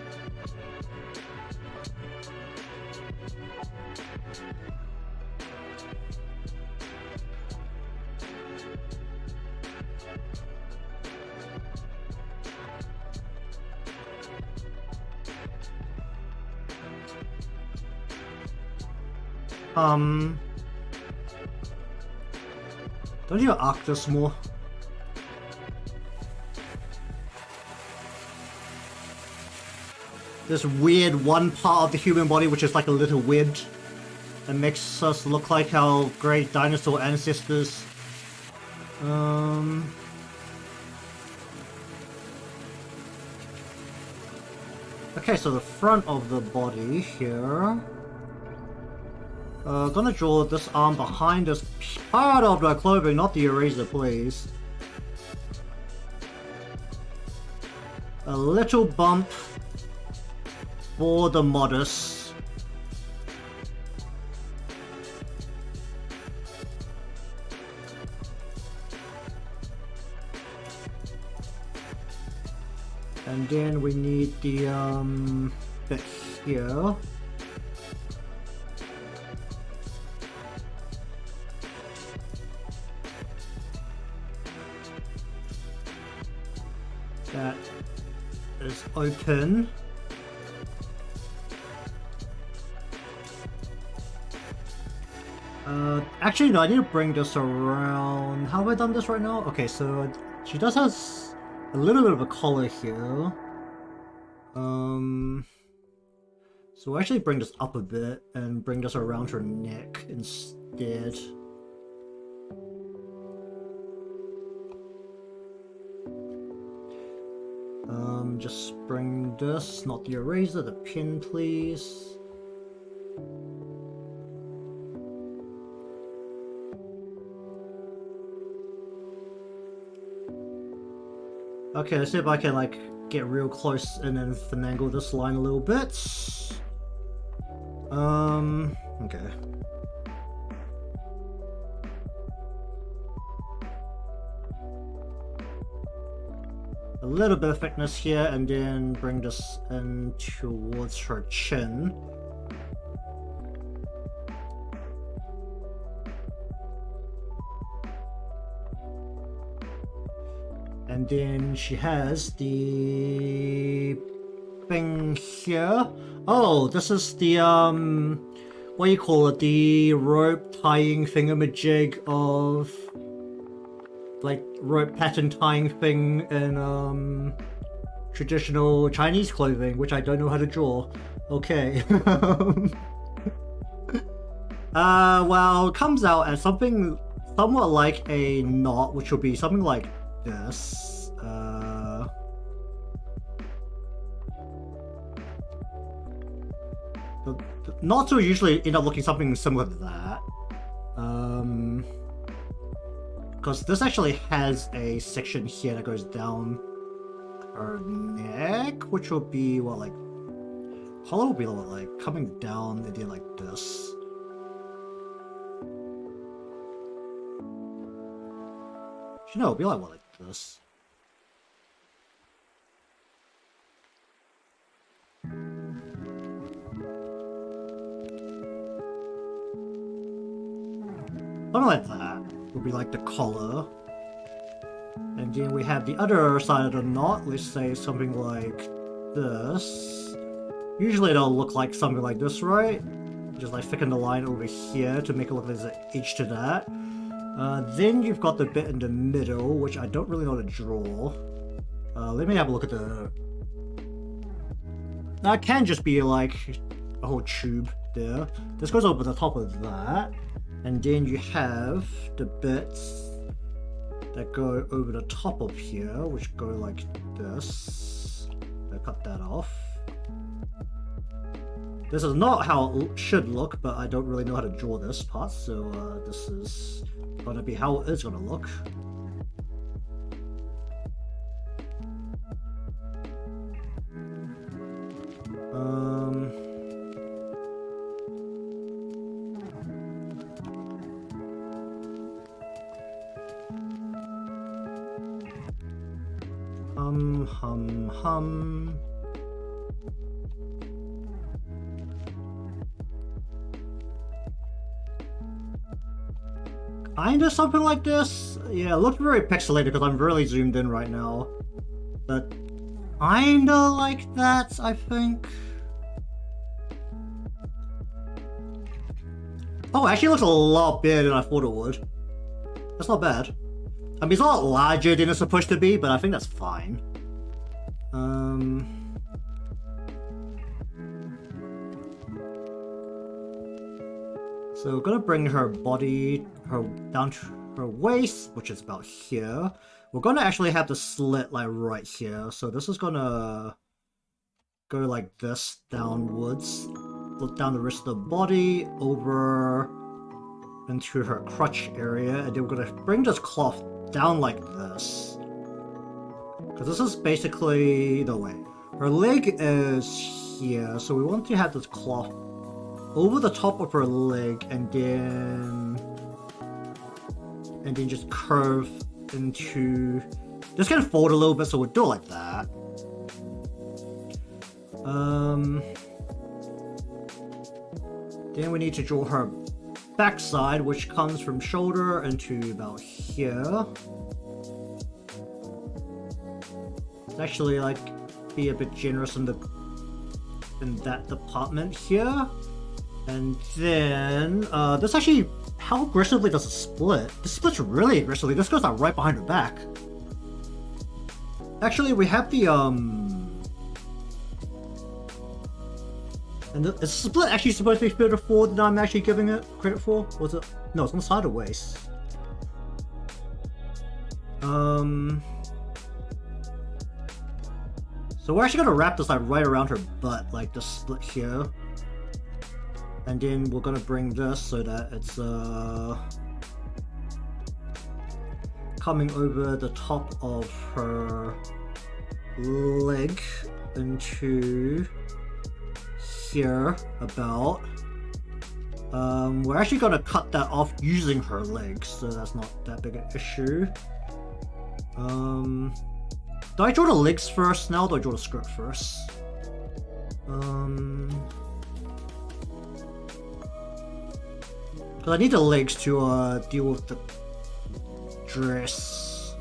Don't you arc this more? This weird one part of the human body which is like a little weird that makes us look like our great dinosaur ancestors. Okay, so the front of the body here. Gonna draw this arm behind this part of the clothing, not the eraser, please. A little bump for the modest. And then we need the bit here. That is open. Actually, no, I need to bring this around. How have I done this right now? Okay, so she does have a little bit of a collar here. So we'll actually bring this up a bit and bring this around her neck instead. Just bring this, not the eraser, the pin, please. Okay, let's see if I can like get real close and then finagle this line a little bit. Okay. A little bit of thickness here, and then bring this in towards her chin. And then she has the thing here. Oh, this is the what do you call it? The rope tying thingamajig of like rope pattern tying thing in traditional Chinese clothing, which I don't know how to draw. Okay. Well, it comes out as something somewhat like a knot, which will be something like this. The knots will usually end up looking something similar to that. Because this actually has a section here that goes down her neck, which will be what, like, collar will be like coming down and then like this. You know, it'll be like what, like this. Something like that would be like the collar. And then we have the other side of the knot, let's say something like this. Usually it'll look like something like this, right? Just like thicken the line over here to make it look like there's an edge to that. Then you've got the bit in the middle, which I don't really know how to draw. Let me have a look at the... That can just be like a whole tube there. This goes over the top of that. And then you have the bits that go over the top of here, which go like this. I'll cut that off. This is not how it should look, but I don't really know how to draw this part, so this is gonna be how it is gonna look. Um... Hum. Kinda something like this. Yeah, it looks very pixelated because I'm really zoomed in right now. But kinda like that, I think. Oh, it actually looks a lot bigger than I thought it would. That's not bad. I mean, it's a lot larger than it's supposed to be, but I think that's fine. So we're gonna bring her body down to her waist, which is about here. We're gonna actually have the slit like right here. So this is gonna go like this downwards. Look down the rest of the body, over into her crotch area, and then we're gonna bring this cloth down like this. Because this is basically, no way. Her leg is here, so we want to have this cloth over the top of her leg and then just curve into, this can fold a little bit, so we'll do it like that. Then we need to draw her backside, which comes from shoulder into about here. Let's actually like be a bit generous in that department here. And then, this actually, how aggressively does it split? This splits really aggressively. This goes out right behind her back. Actually, we have the, and the split actually supposed to be further forward than I'm actually giving it credit for? Was it? No, it's on the side of the waist. So we're actually gonna wrap this like right around her butt, like the split here. And then we're gonna bring this so that it's coming over the top of her leg into here about. We're actually gonna cut that off using her legs, so that's not that big an issue. Do I draw the legs first now, or do I draw the skirt first? Because I need the legs to deal with the dress.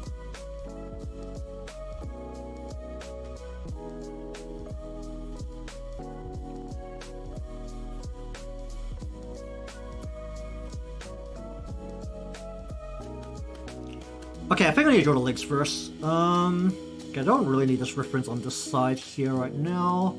Okay, I think I need to draw the legs first. Okay, I don't really need this reference on this side here right now.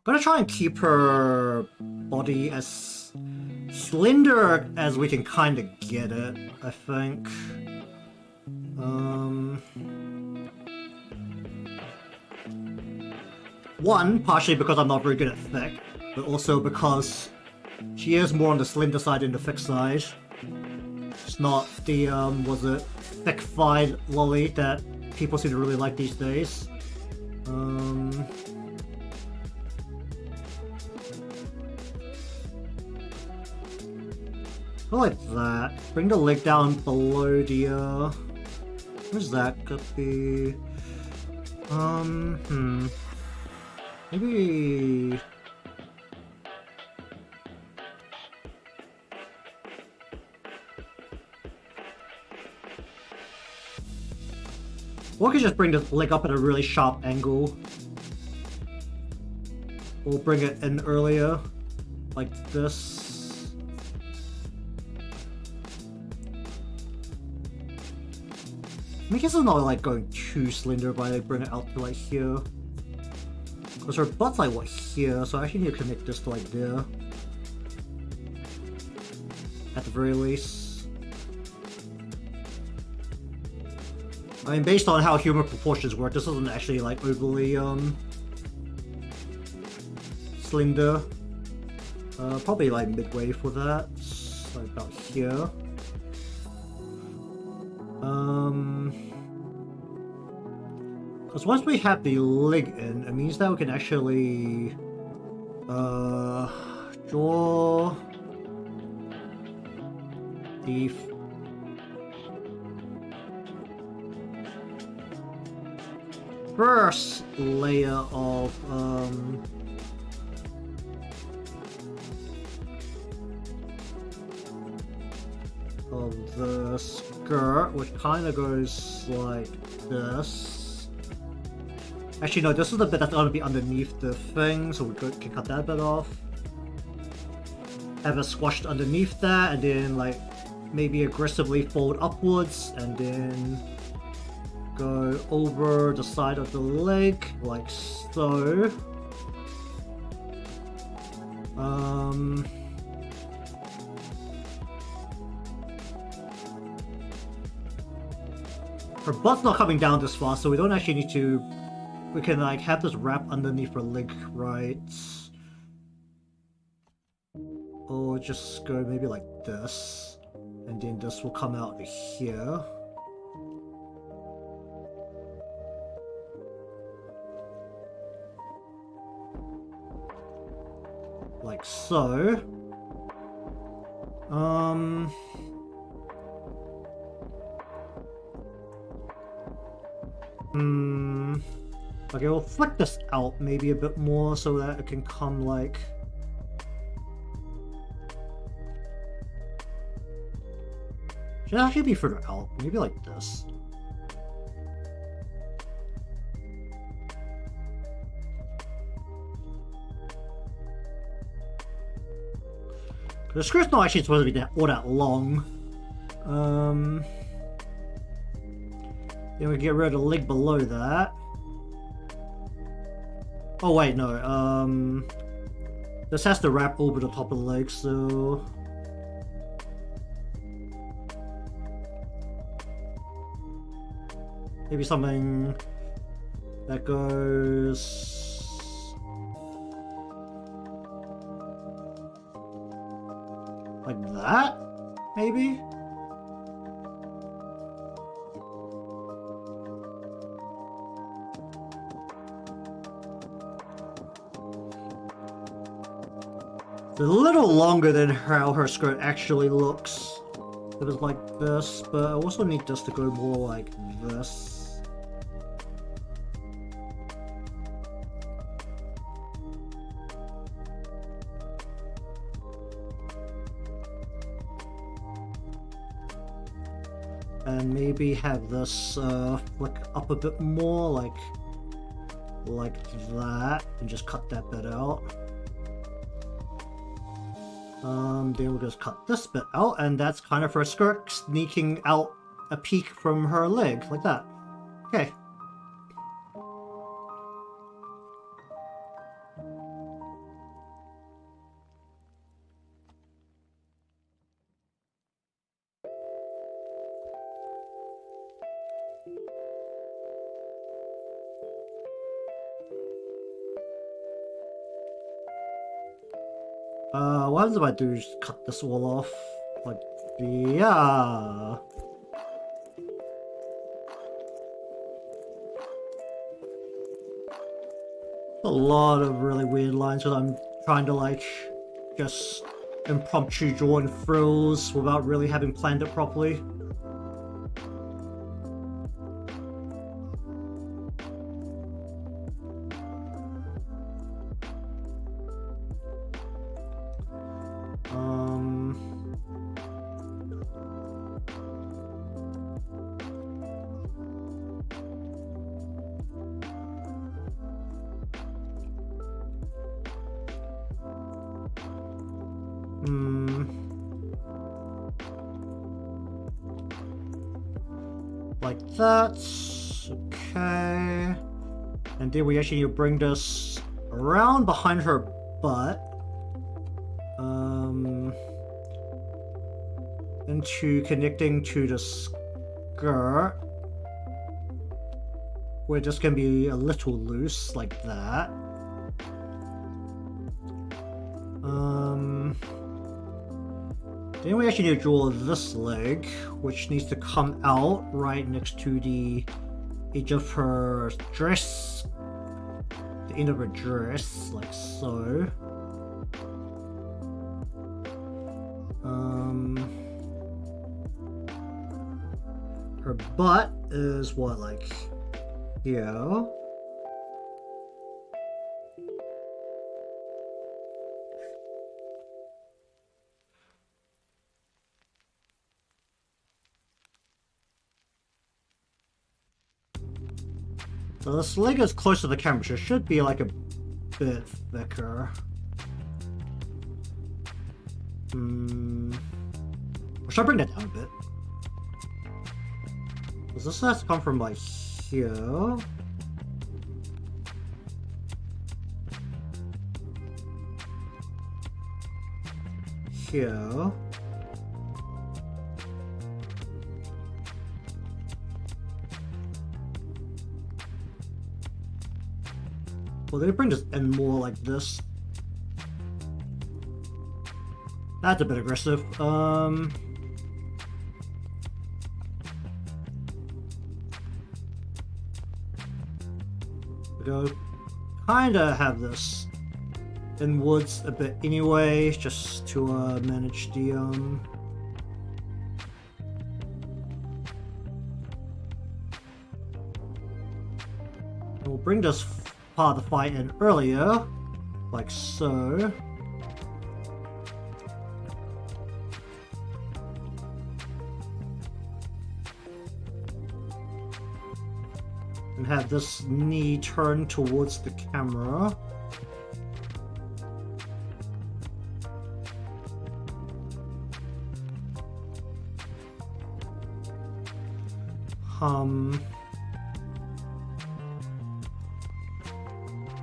Gonna try and keep her body as slender as we can kind of get it, I think. One, partially because I'm not very good at thick, but also because she is more on the slender side than the thick side. It's not the, was it thick-thighed lolly that people seem to really like these days. I like that. Bring the leg down below the, where's that could be? Maybe... Or I could just bring the leg up at a really sharp angle. Or bring it in earlier, like this. I guess it's not like going too slender, but I bring it out to like here. Because her butt's like what, here, so I actually need to connect this to like there. At the very least. I mean, based on how human proportions work, this isn't actually like overly slender. Probably like midway for that, so about here. Because once we have the leg in, it means that we can actually draw the first layer of the skirt, which kind of goes like this. Actually, no, this is the bit that's going to be underneath the thing, so we can cut that bit off. Have it squashed underneath that, and then like maybe aggressively fold upwards, and then go over the side of the leg, like so. Her butt's not coming down this far, so we don't actually need to... We can like have this wrap underneath her leg, right? Or just go maybe like this. And then this will come out here. Like so. Okay, we'll flick this out maybe a bit more so that it can come like... Should actually be further out, maybe like this. The skirt's not actually supposed to be all that long. Then we get rid of the leg below that. Oh wait, no. This has to wrap over the top of the leg, so... Maybe something that goes... like that? Maybe? It's a little longer than how her skirt actually looks. It was like this, but I also need this to go more like this. And maybe have this flick up a bit more, like that, and just cut that bit out. Then we'll just cut this bit out, and that's kind of her skirt sneaking out a peek from her leg, like that. Okay. What happens if I do just cut this all off? Like, yeah. A lot of really weird lines because I'm trying to like just impromptu draw in frills without really having planned it properly. Like that. Okay. And then we actually need to bring this around behind her butt. Into connecting to the skirt. Where this can be a little loose, like that. Then we actually need to draw this leg, which needs to come out right next to the edge of her dress, the end of her dress, like so. Her butt is what, like here? So this leg is close to the camera, so it should be like a bit thicker. Or should I bring that down a bit? Does this have to come from like here? Here? Well, they bring this in more like this. That's a bit aggressive. We go kinda have this inwards a bit anyway, just to manage the we'll bring this part of the fight in earlier, like so. And have this knee turned towards the camera.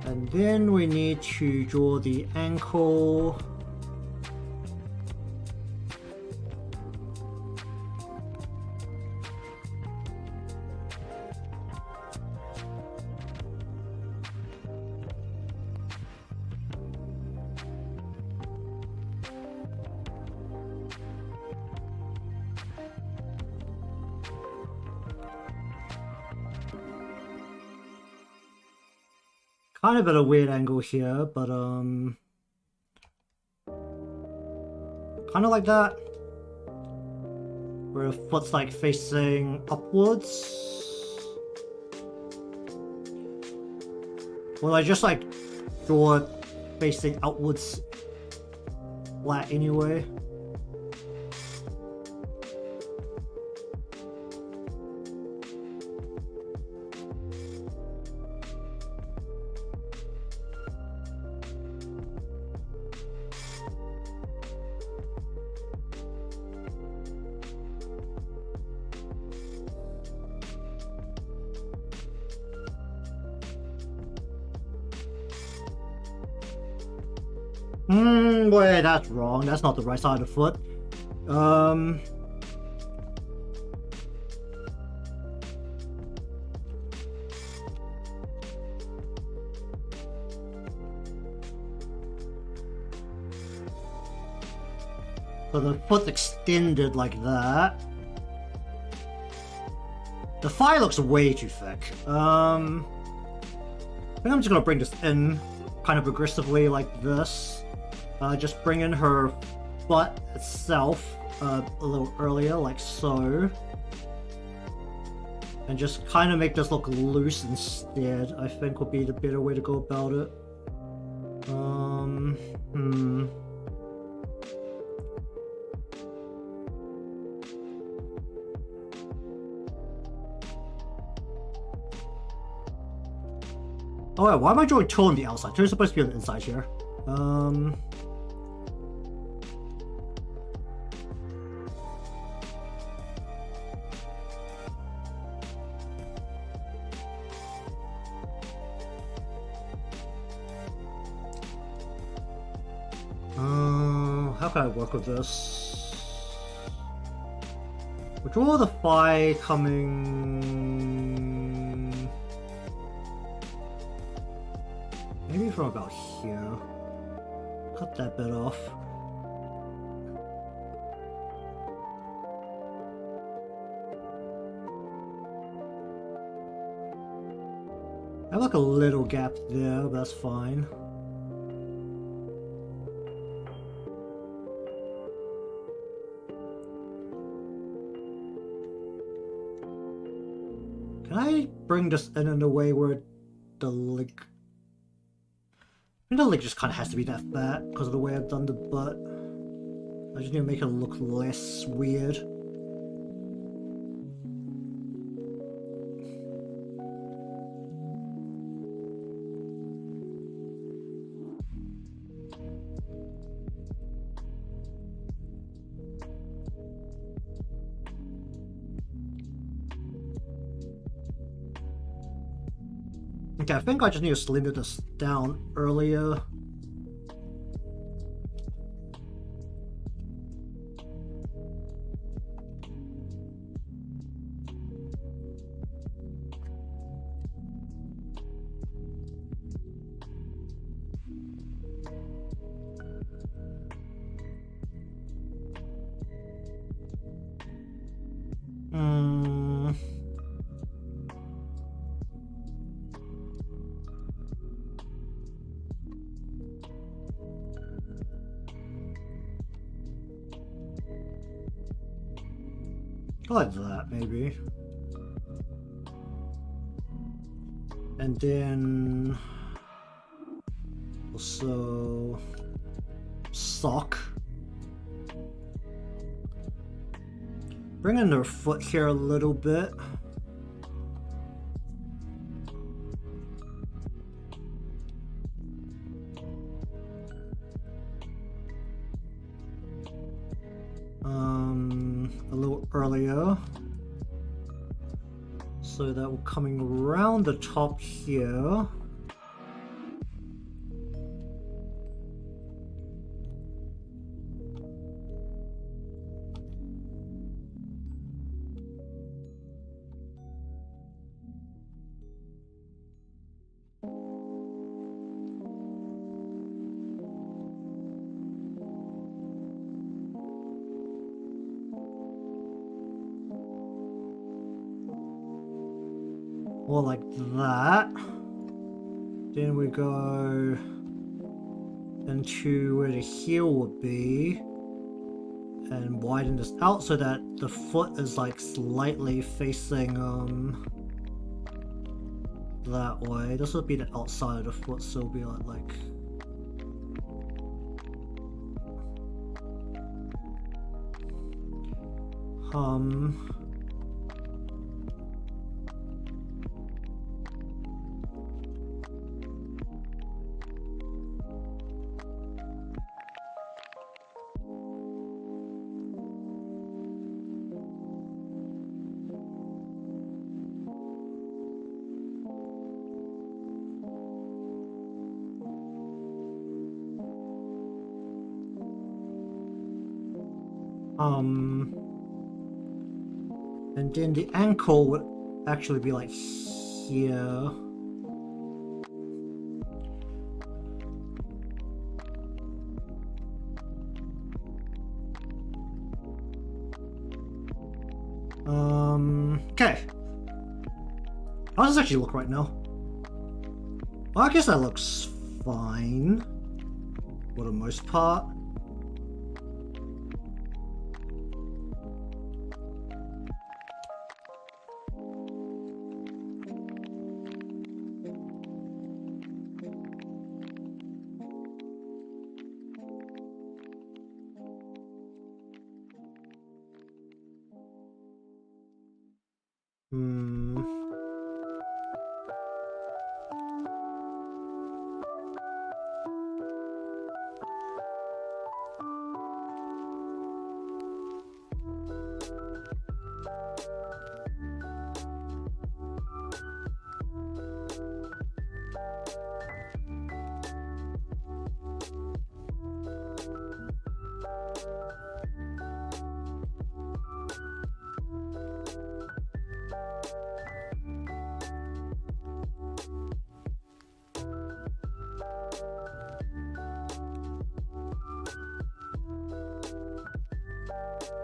And then we need to draw the ankle. Kind of at a weird angle here, but kind of like that, where the foot's like facing upwards. Well, I just like draw it facing outwards flat anyway. Wait, that's wrong. That's not the right side of the foot. So the foot's extended like that. The thigh looks way too thick. I think I'm just gonna bring this in kind of aggressively like this. Just bring in her butt itself a little earlier, like so. And just kind of make this look loose instead, I think would be the better way to go about it. Oh wait, why am I drawing toe on the outside? Toe's supposed to be on the inside here. How can I work with this? We'll draw the thigh coming... maybe from about here. Cut that bit off. I have like a little gap there, but that's fine. Can I bring this in a way where the link... I think the link just kind of has to be that fat because of the way I've done the butt. I just need to make it look less weird. Okay, I think I just need to slim this down earlier. Like that, maybe. And then also sock. Bring in their foot here a little bit. A little earlier. So that we're coming around the top here. Or like that. Then we go into where the heel would be and widen this out so that the foot is like slightly facing that way. This would be the outside of the foot, so it'll be like and then the ankle would actually be like here. Okay. How does this actually look right now? Well, I guess that looks fine for the most part.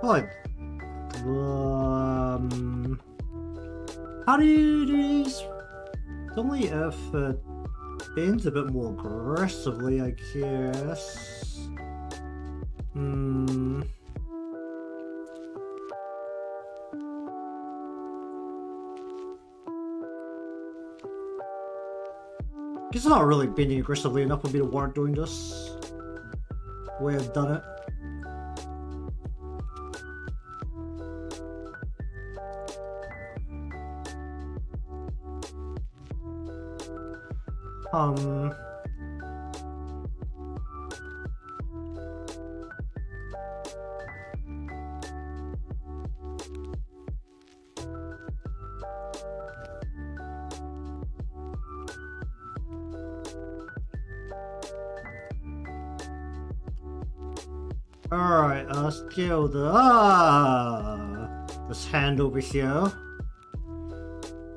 Like, how do you do these? only if it bends a bit more aggressively, I guess. Guess it's not really bending aggressively enough for me to warrant doing this. The way I've done it. Alright, let's kill this hand over here.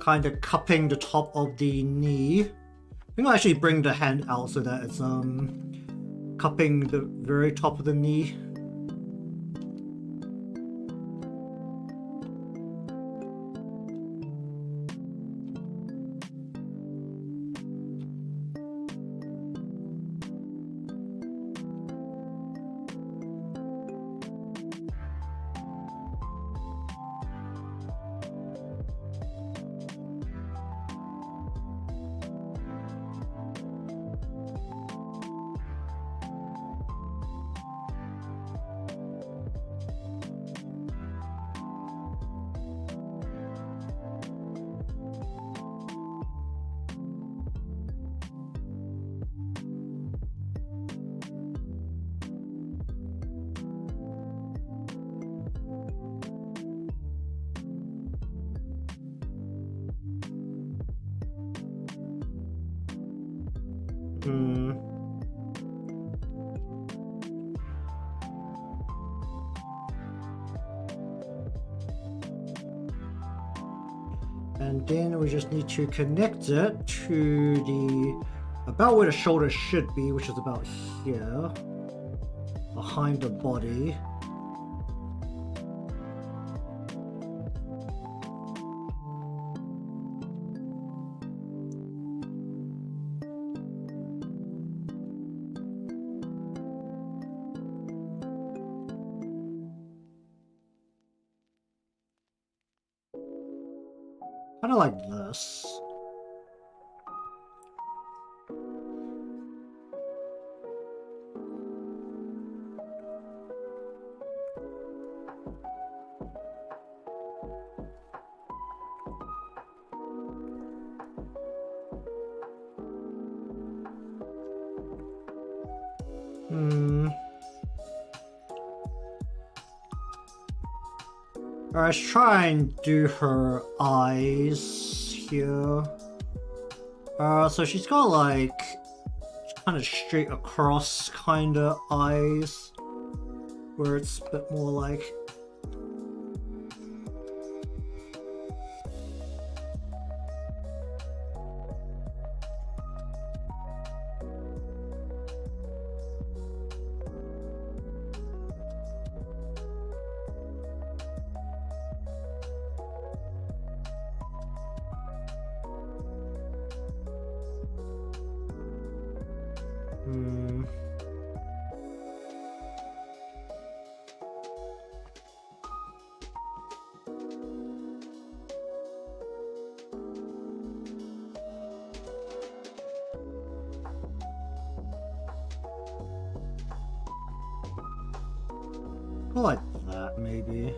Kind of cupping the top of the knee. I think I'll actually bring the hand out so that it's cupping the very top of the knee. And then we just need to connect it to about where the shoulder should be, which is about here, behind the body. Kind of like this. Alright, let's try and do her eyes here. So she's got like kind of straight across kind of eyes, where it's a bit more like like that, maybe.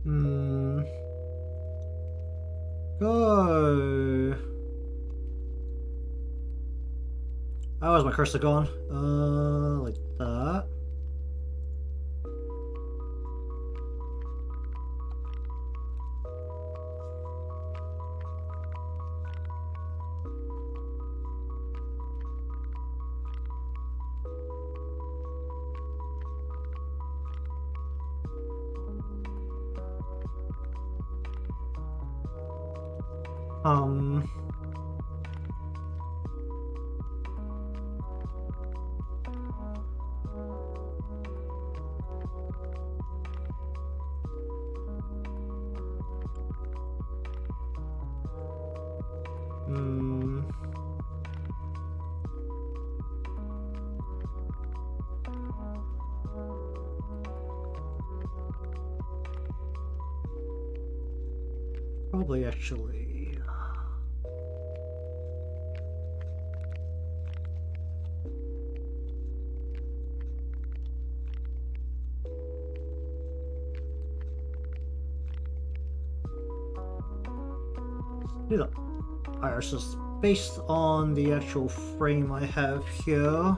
Hmm. Go. Oh, where's my cursor gone? Like that. Um. Hmm. Probably actually. Do the irises based on the actual frame I have here.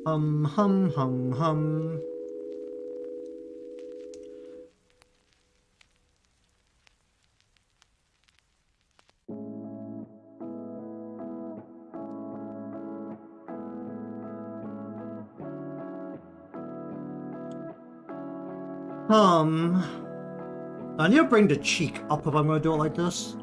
Hum, hum, hum. I need to bring the cheek up if I'm gonna do it like this.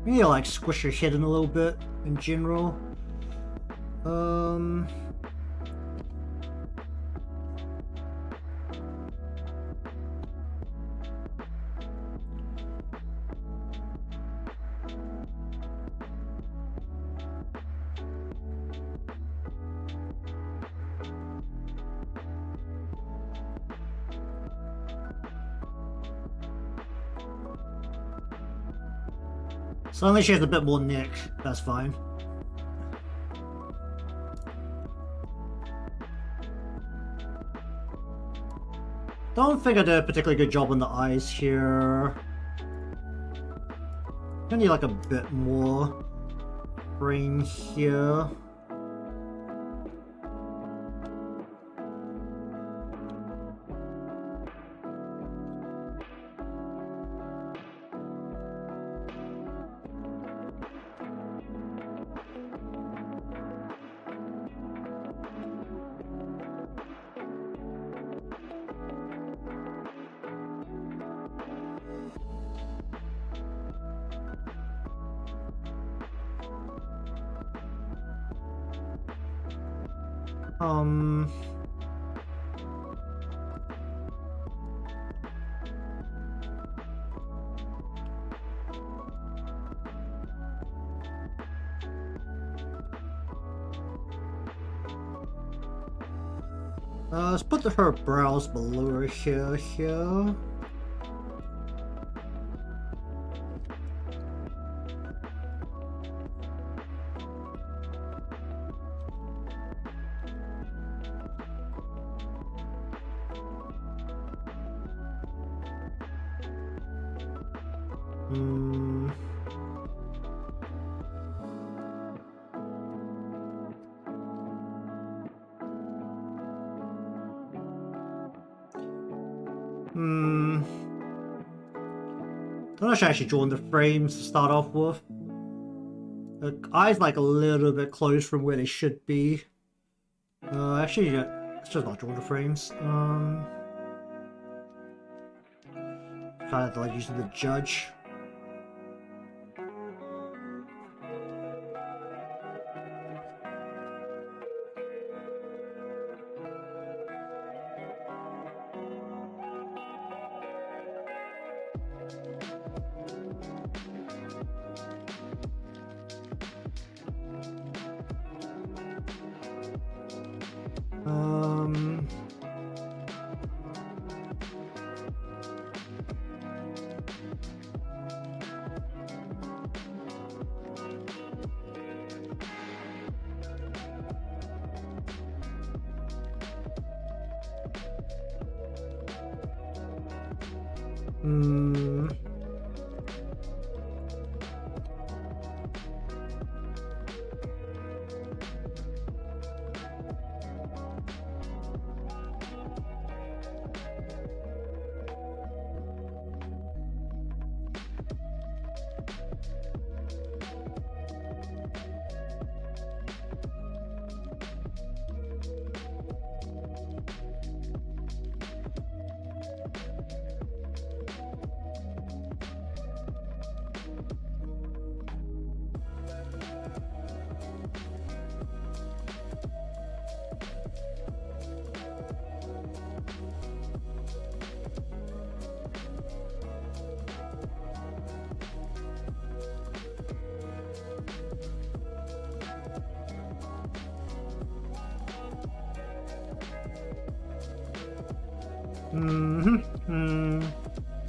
Maybe like squish your head in a little bit in general. So long as she has a bit more neck, that's fine. Don't think I did a particularly good job on the eyes here. I need like a bit more frame here. Let's put her brows below her hair here. I'm not sure I should draw the frames to start off with. The eyes like a little bit close from where they should be. Actually, yeah, let's just not draw the frames. kind of like using the judge.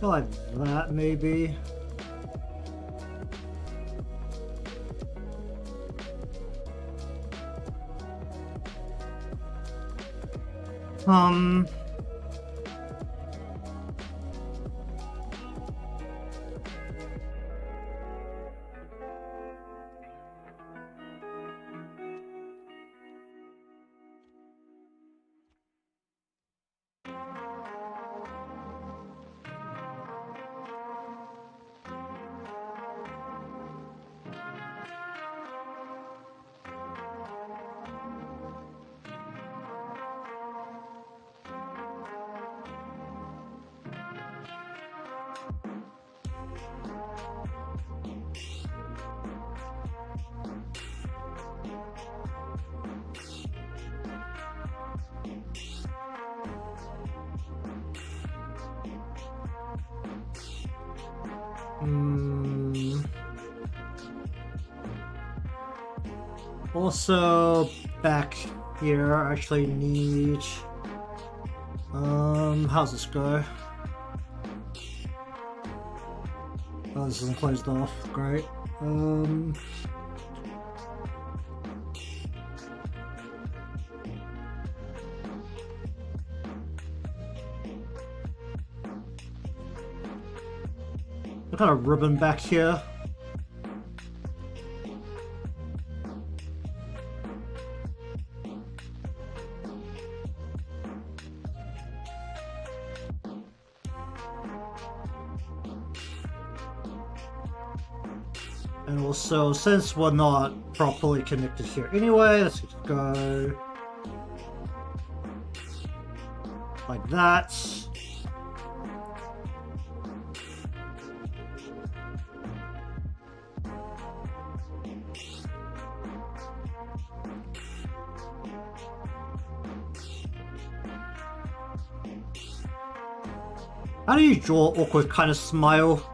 Like that, maybe. Also, back here, I actually need... how's this go? Oh, this isn't closed off. Great. What kind of ribbon back here? And also, since we're not properly connected here anyway, let's just go like that. How do you draw awkward kind of smile?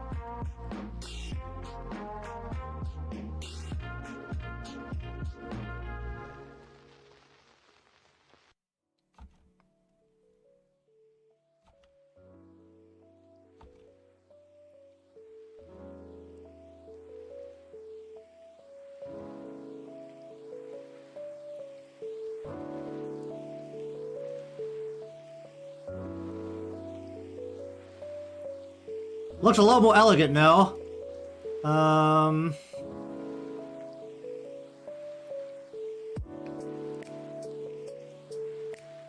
Looks a lot more elegant now.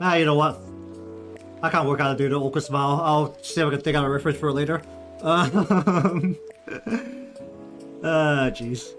You know what? I can't work out how to do the awkward smile. I'll see if I can think out a reference for it later. Jeez.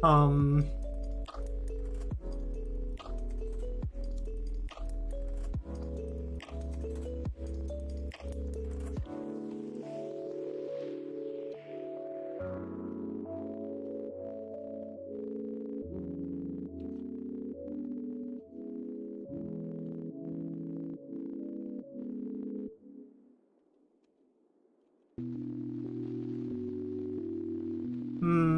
Um... Hmm...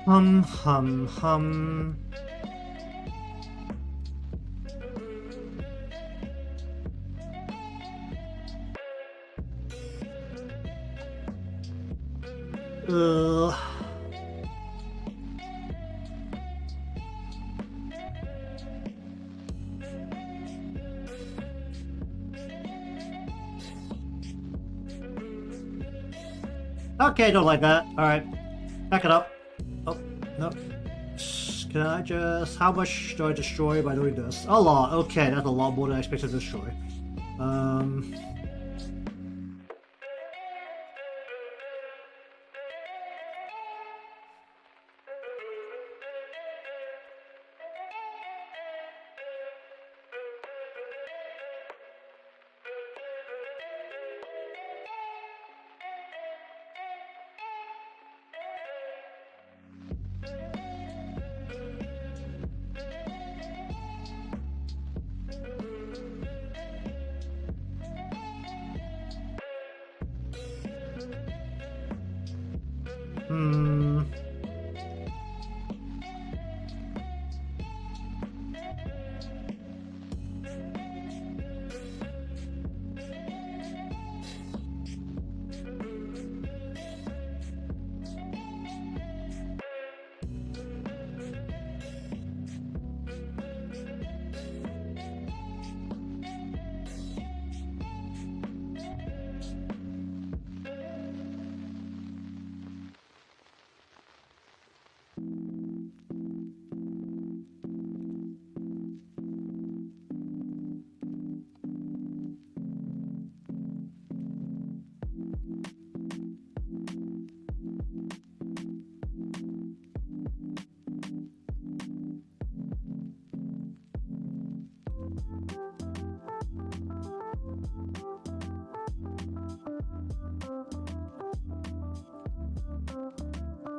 Hmm... Hum. Uh... Okay, don't like that. Alright. Back it up. Oh, no. Can I just... How much do I destroy by doing this? A lot. Okay, that's a lot more than I expected to destroy.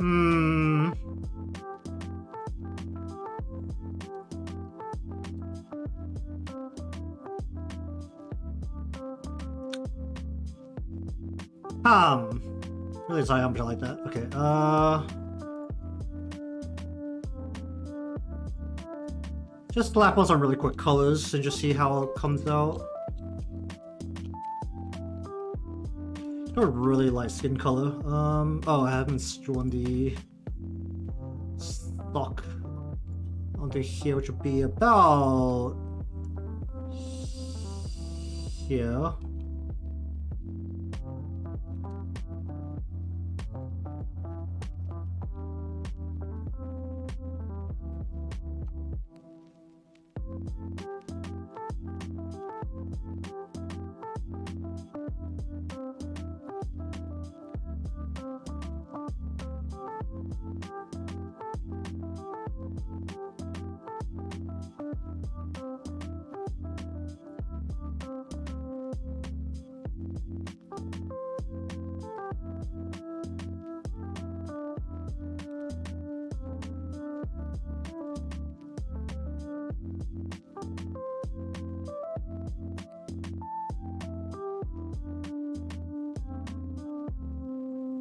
Hmm. Really sorry, I'm like that. Okay, just slap on some really quick colors and just see how it comes out. Got a really light skin color. Oh, I haven't drawn the stock onto here, which would be about here.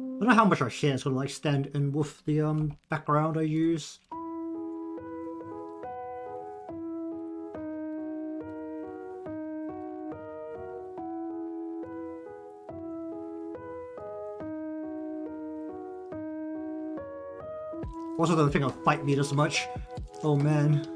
I don't know how much our share is gonna like stand in with the background I use. Also don't think I'll fight me this much. Oh man.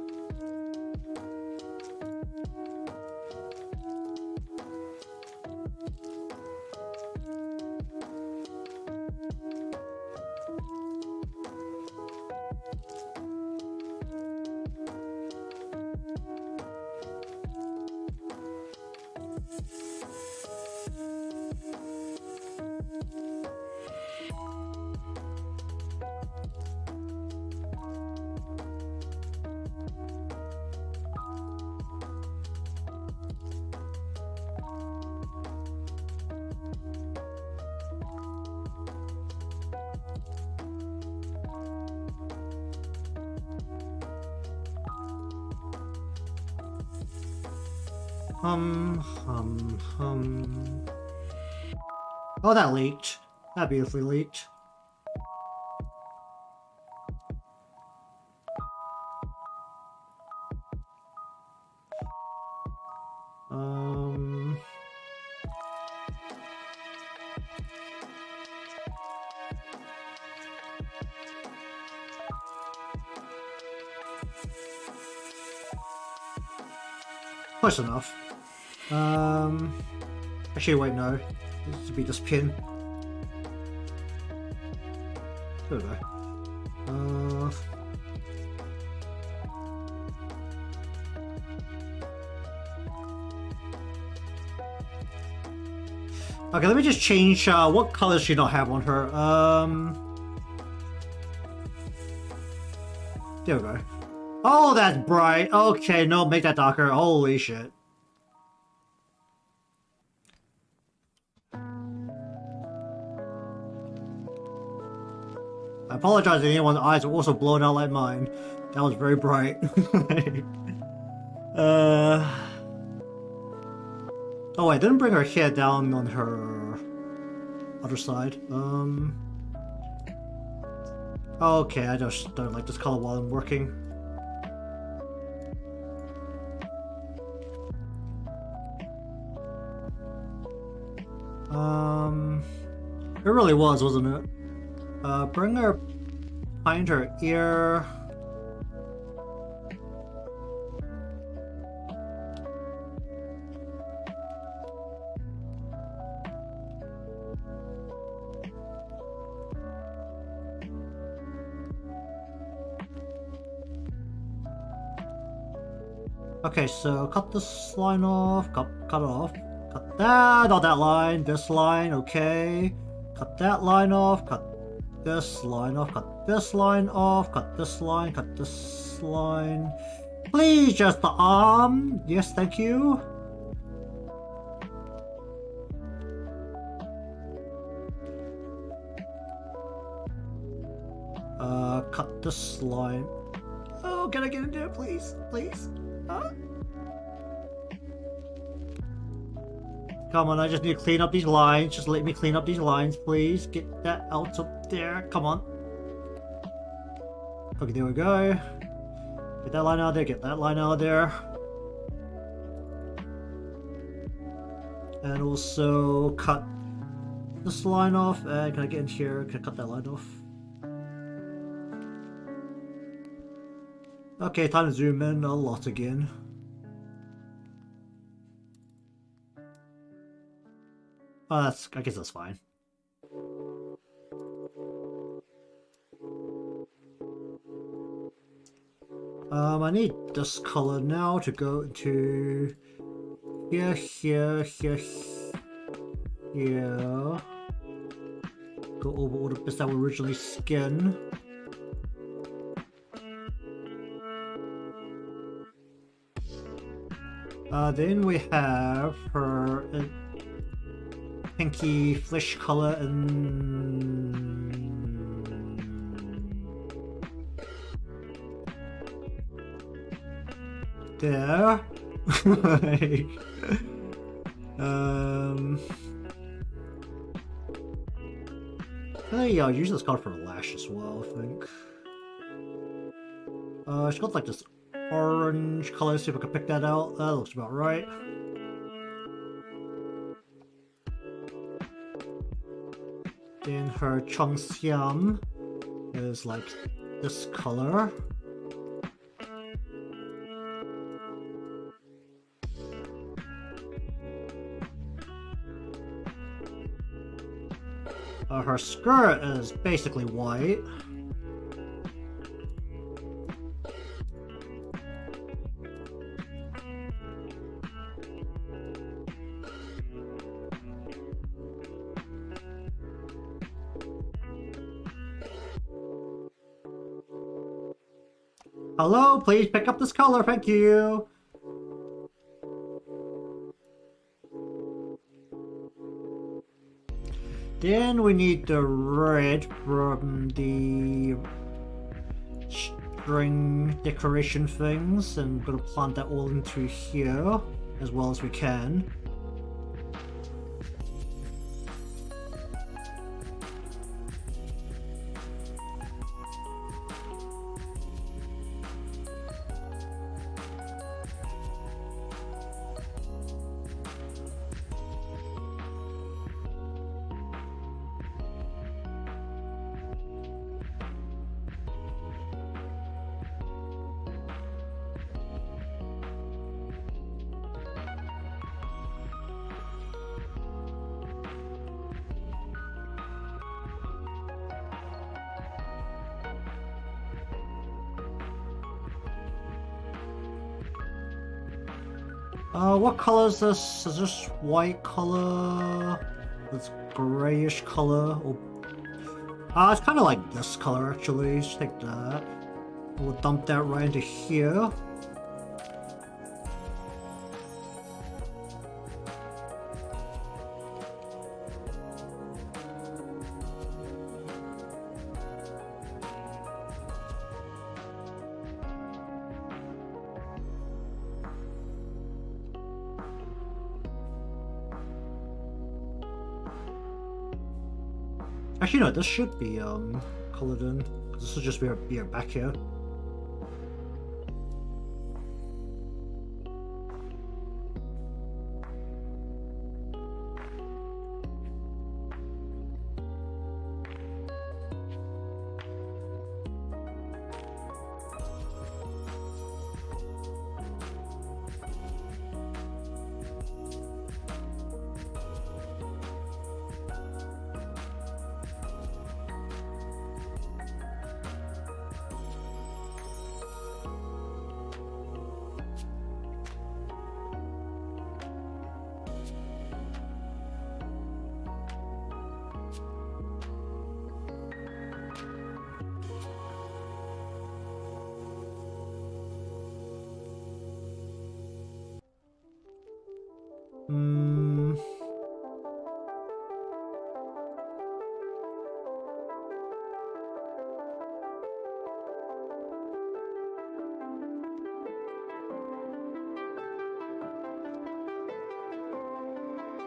Oh, that leaked. That beautifully leaked. Close enough. Actually, wait, no. This should be this pin. There we go. Okay, let me just change what colors she not have on her. There we go. Oh, that's bright. Okay, no, make that darker. Holy shit. I apologize if anyone's eyes were also blown out like mine. That was very bright. Oh wait, I didn't bring her hair down on her other side. Okay, I just don't like this color while I'm working. It really was, wasn't it? Bring her behind her ear. Okay, so cut this line off, cut it off, cut that, not that line, this line, okay. Cut that line off, cut this line off, cut this line off, cut this line, cut this line. Please, just the arm. Yes, thank you. Cut this line. Oh, can I get in there, please? Please? Come on, I just need to clean up these lines. Just let me clean up these lines, please. Get that out up there. Come on. Okay, there we go. Get that line out of there. Get that line out of there. And also cut this line off. And can I get in here? Can I cut that line off? Okay, time to zoom in a lot again. Oh, I guess that's fine. I need this color now to go into here, here, here, here. Go over all the bits that were originally skinned. Then we have her pinky flesh color and there. Like, yeah, I'll use this color for a lash as well, I think. She's got like this orange color, see if I can pick that out. That looks about right. Then her Chongxiam is like this color. Her skirt is basically white. Hello, please pick up this color, thank you. Then we need the red from the string decoration things, and I'm gonna plant that all into here as well as we can. What color is this? Is this white color? This grayish color? Or... it's kind of like this color actually. Just take that. We'll dump that right into here. Actually, no, this should be colored in. This will just be a back here.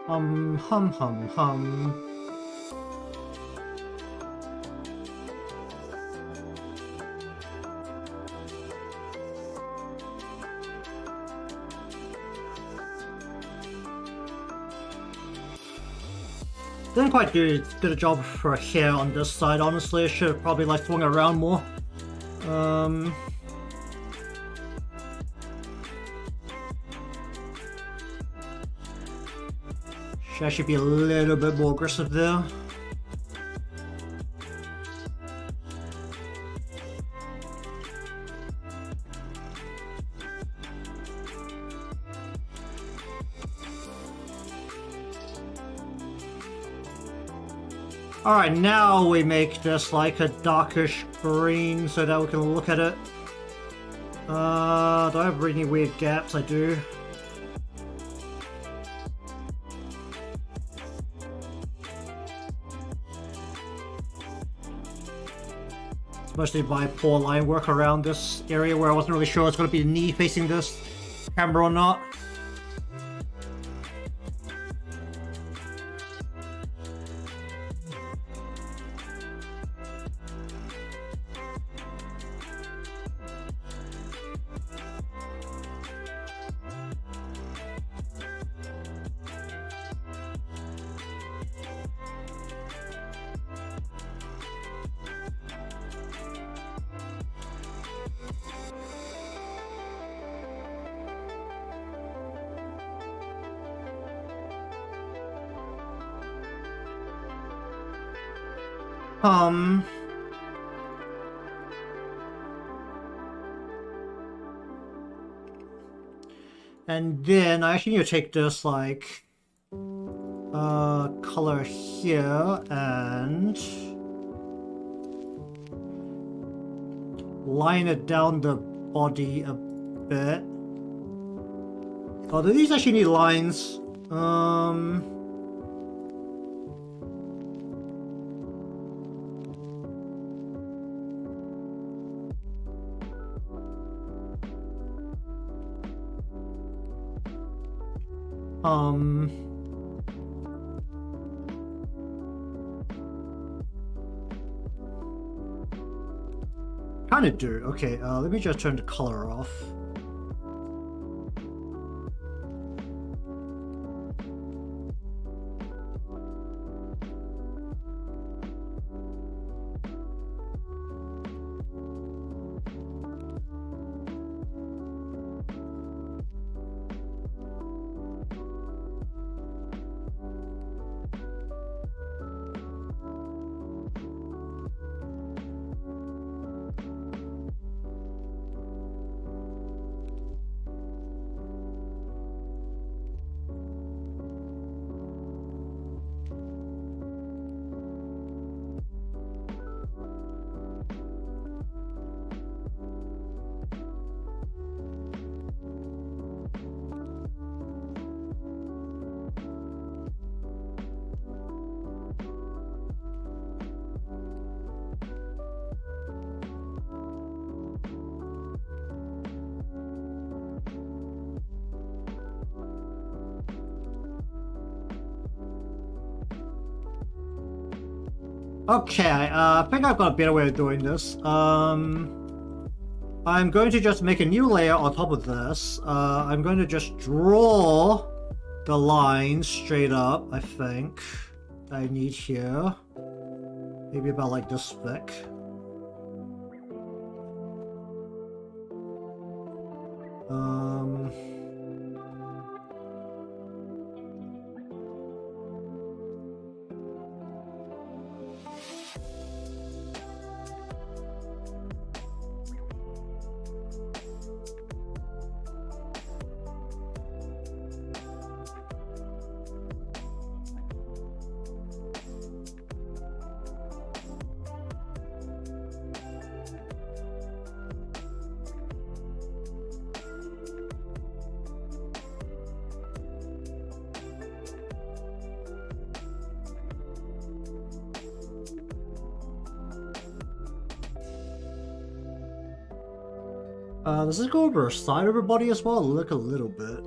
Hum. Didn't quite do a job for hair on this side, honestly. I should have probably like swung around more. Should actually be a little bit more aggressive there. Alright, now we make this like a darkish green so that we can look at it. Do I have any weird gaps? I do. Especially by poor line work around this area where I wasn't really sure it's going to be the knee facing this camera or not. And then I actually need to take this like color here and line it down the body a bit. Oh, do these actually need lines? Kinda do. Okay, let me just turn the color off. Okay, I think I've got a better way of doing this. I'm going to just make a new layer on top of this. I'm going to just draw the lines straight up, I think, I need here. Maybe about like this thick. Does this go over the side of her body as well? Look a little bit.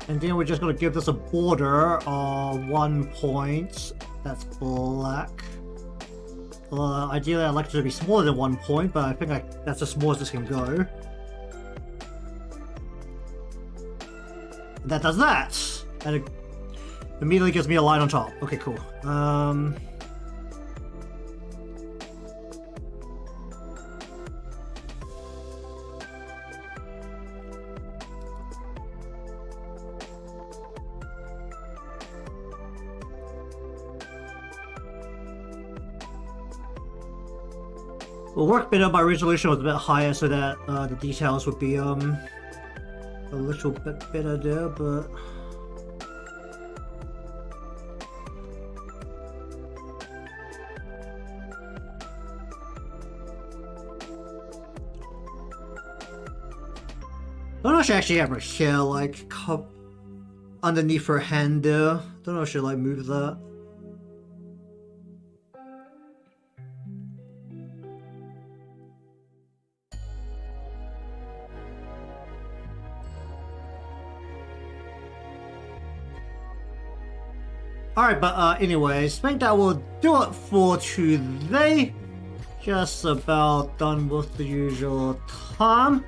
And then we're just gonna give this a border of 1 point. That's black. Ideally, I'd like it to be smaller than 1 point, but I think that's as small as this can go. And that does that! And it immediately gives me a line on top. Okay, cool. Will work better. My resolution was a bit higher so that the details would be a little bit better there, but I don't know if she actually have her hair like underneath her hand there. Don't know if she like move that. Alright, but anyways, I think that will do it for today. Just about done with the usual time.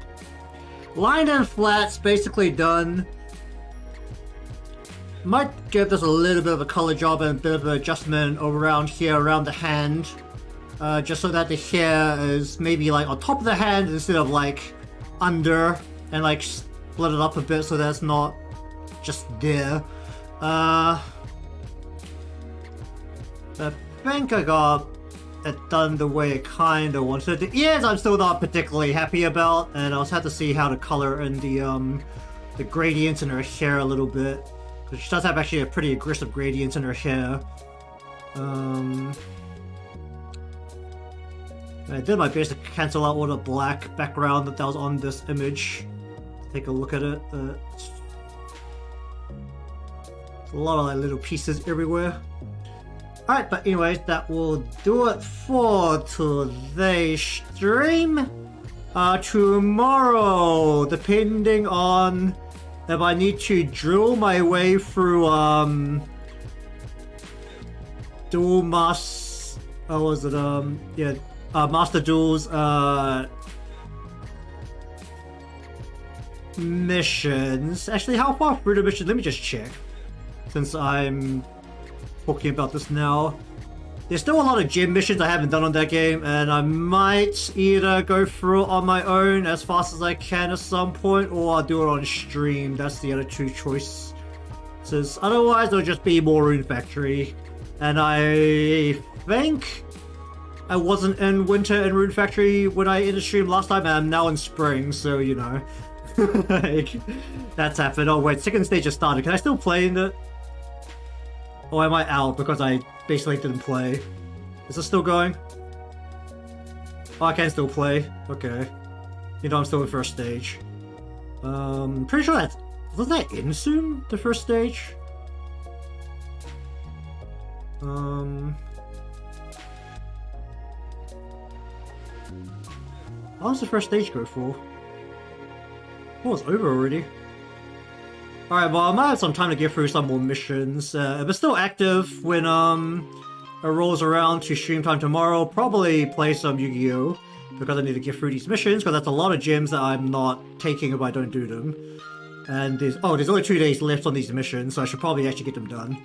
Line and flats basically done. Might give this a little bit of a color job and a bit of an adjustment around here, around the hand. Just so that the hair is maybe like on top of the hand instead of like under, and like split it up a bit so that it's not just there. I think I got it done the way I kind of wanted. The ears I'm still not particularly happy about, and I'll just have to see how to color in the gradients in her hair a little bit. Because she does have actually a pretty aggressive gradients in her hair. I did my best to cancel out all the black background that was on this image. Take a look at it. It's a lot of like little pieces everywhere. Alright, but anyways, that will do it for today's stream. Tomorrow, depending on if I need to drill my way through dual mass, master duels missions. Actually, how far through the mission? Let me just check, since I'm talking about this now. There's still a lot of gym missions I haven't done on that game, and I might either go through it on my own as fast as I can at some point, or I'll do it on stream. That's the other two choices. Otherwise, it'll just be more Rune Factory. And I think I wasn't in winter in Rune Factory when I ended stream last time, and I'm now in spring, so you know. Like, that's happened. Oh wait, second stage just started. Can I still play in it? Or am I out because I basically didn't play? Is it still going? Oh, I can still play. Okay. You know, I'm still in first stage. Pretty sure that's... Wasn't that end soon? The first stage? How does the first stage go for? Oh, it's over already. Alright, well, I might have some time to get through some more missions. If it's still active when it rolls around to stream time tomorrow, probably play some Yu-Gi-Oh! Because I need to get through these missions, because that's a lot of gems that I'm not taking if I don't do them. And there's only 2 days left on these missions, so I should probably actually get them done.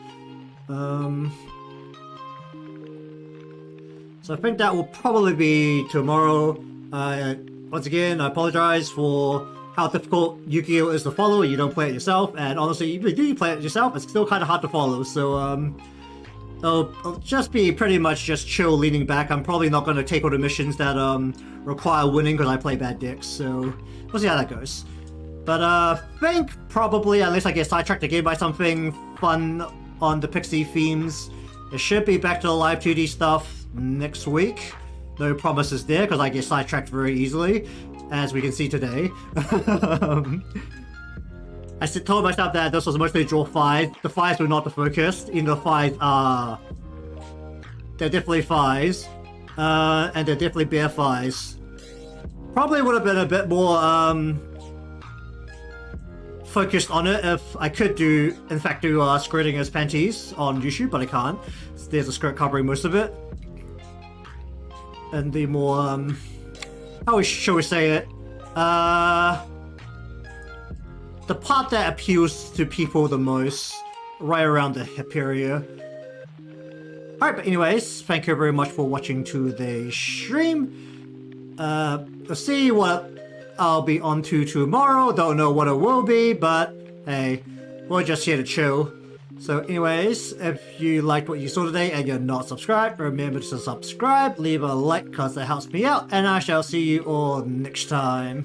So I think that will probably be tomorrow. Once again, I apologize for how difficult Yu-Gi-Oh! Is to follow. You don't play it yourself, and honestly, even if you do play it yourself, it's still kind of hard to follow, so I'll just be pretty much just chill leaning back. I'm probably not going to take all the missions that require winning because I play bad decks, so we'll see how that goes. But I think probably, unless I get sidetracked again by something fun on the Pixie themes, it should be back to the live 2D stuff next week. No promises there because I get sidetracked very easily, as we can see today. I told myself that this was mostly draw 5. The 5s were not the focus. Even the 5s are... They're definitely 5s. And they're definitely bear 5s. Probably would have been a bit more focused on it. If I could do, in fact, do skirting as panties on YouTube, but I can't. There's a skirt covering most of it. And the more, how shall we say it? The part that appeals to people the most, right around the hip area. Alright, but anyways, thank you very much for watching today's stream. Let's see what I'll be on to tomorrow. Don't know what it will be, but hey, we're just here to chill. So anyways, if you liked what you saw today and you're not subscribed, remember to subscribe, leave a like because that helps me out, and I shall see you all next time.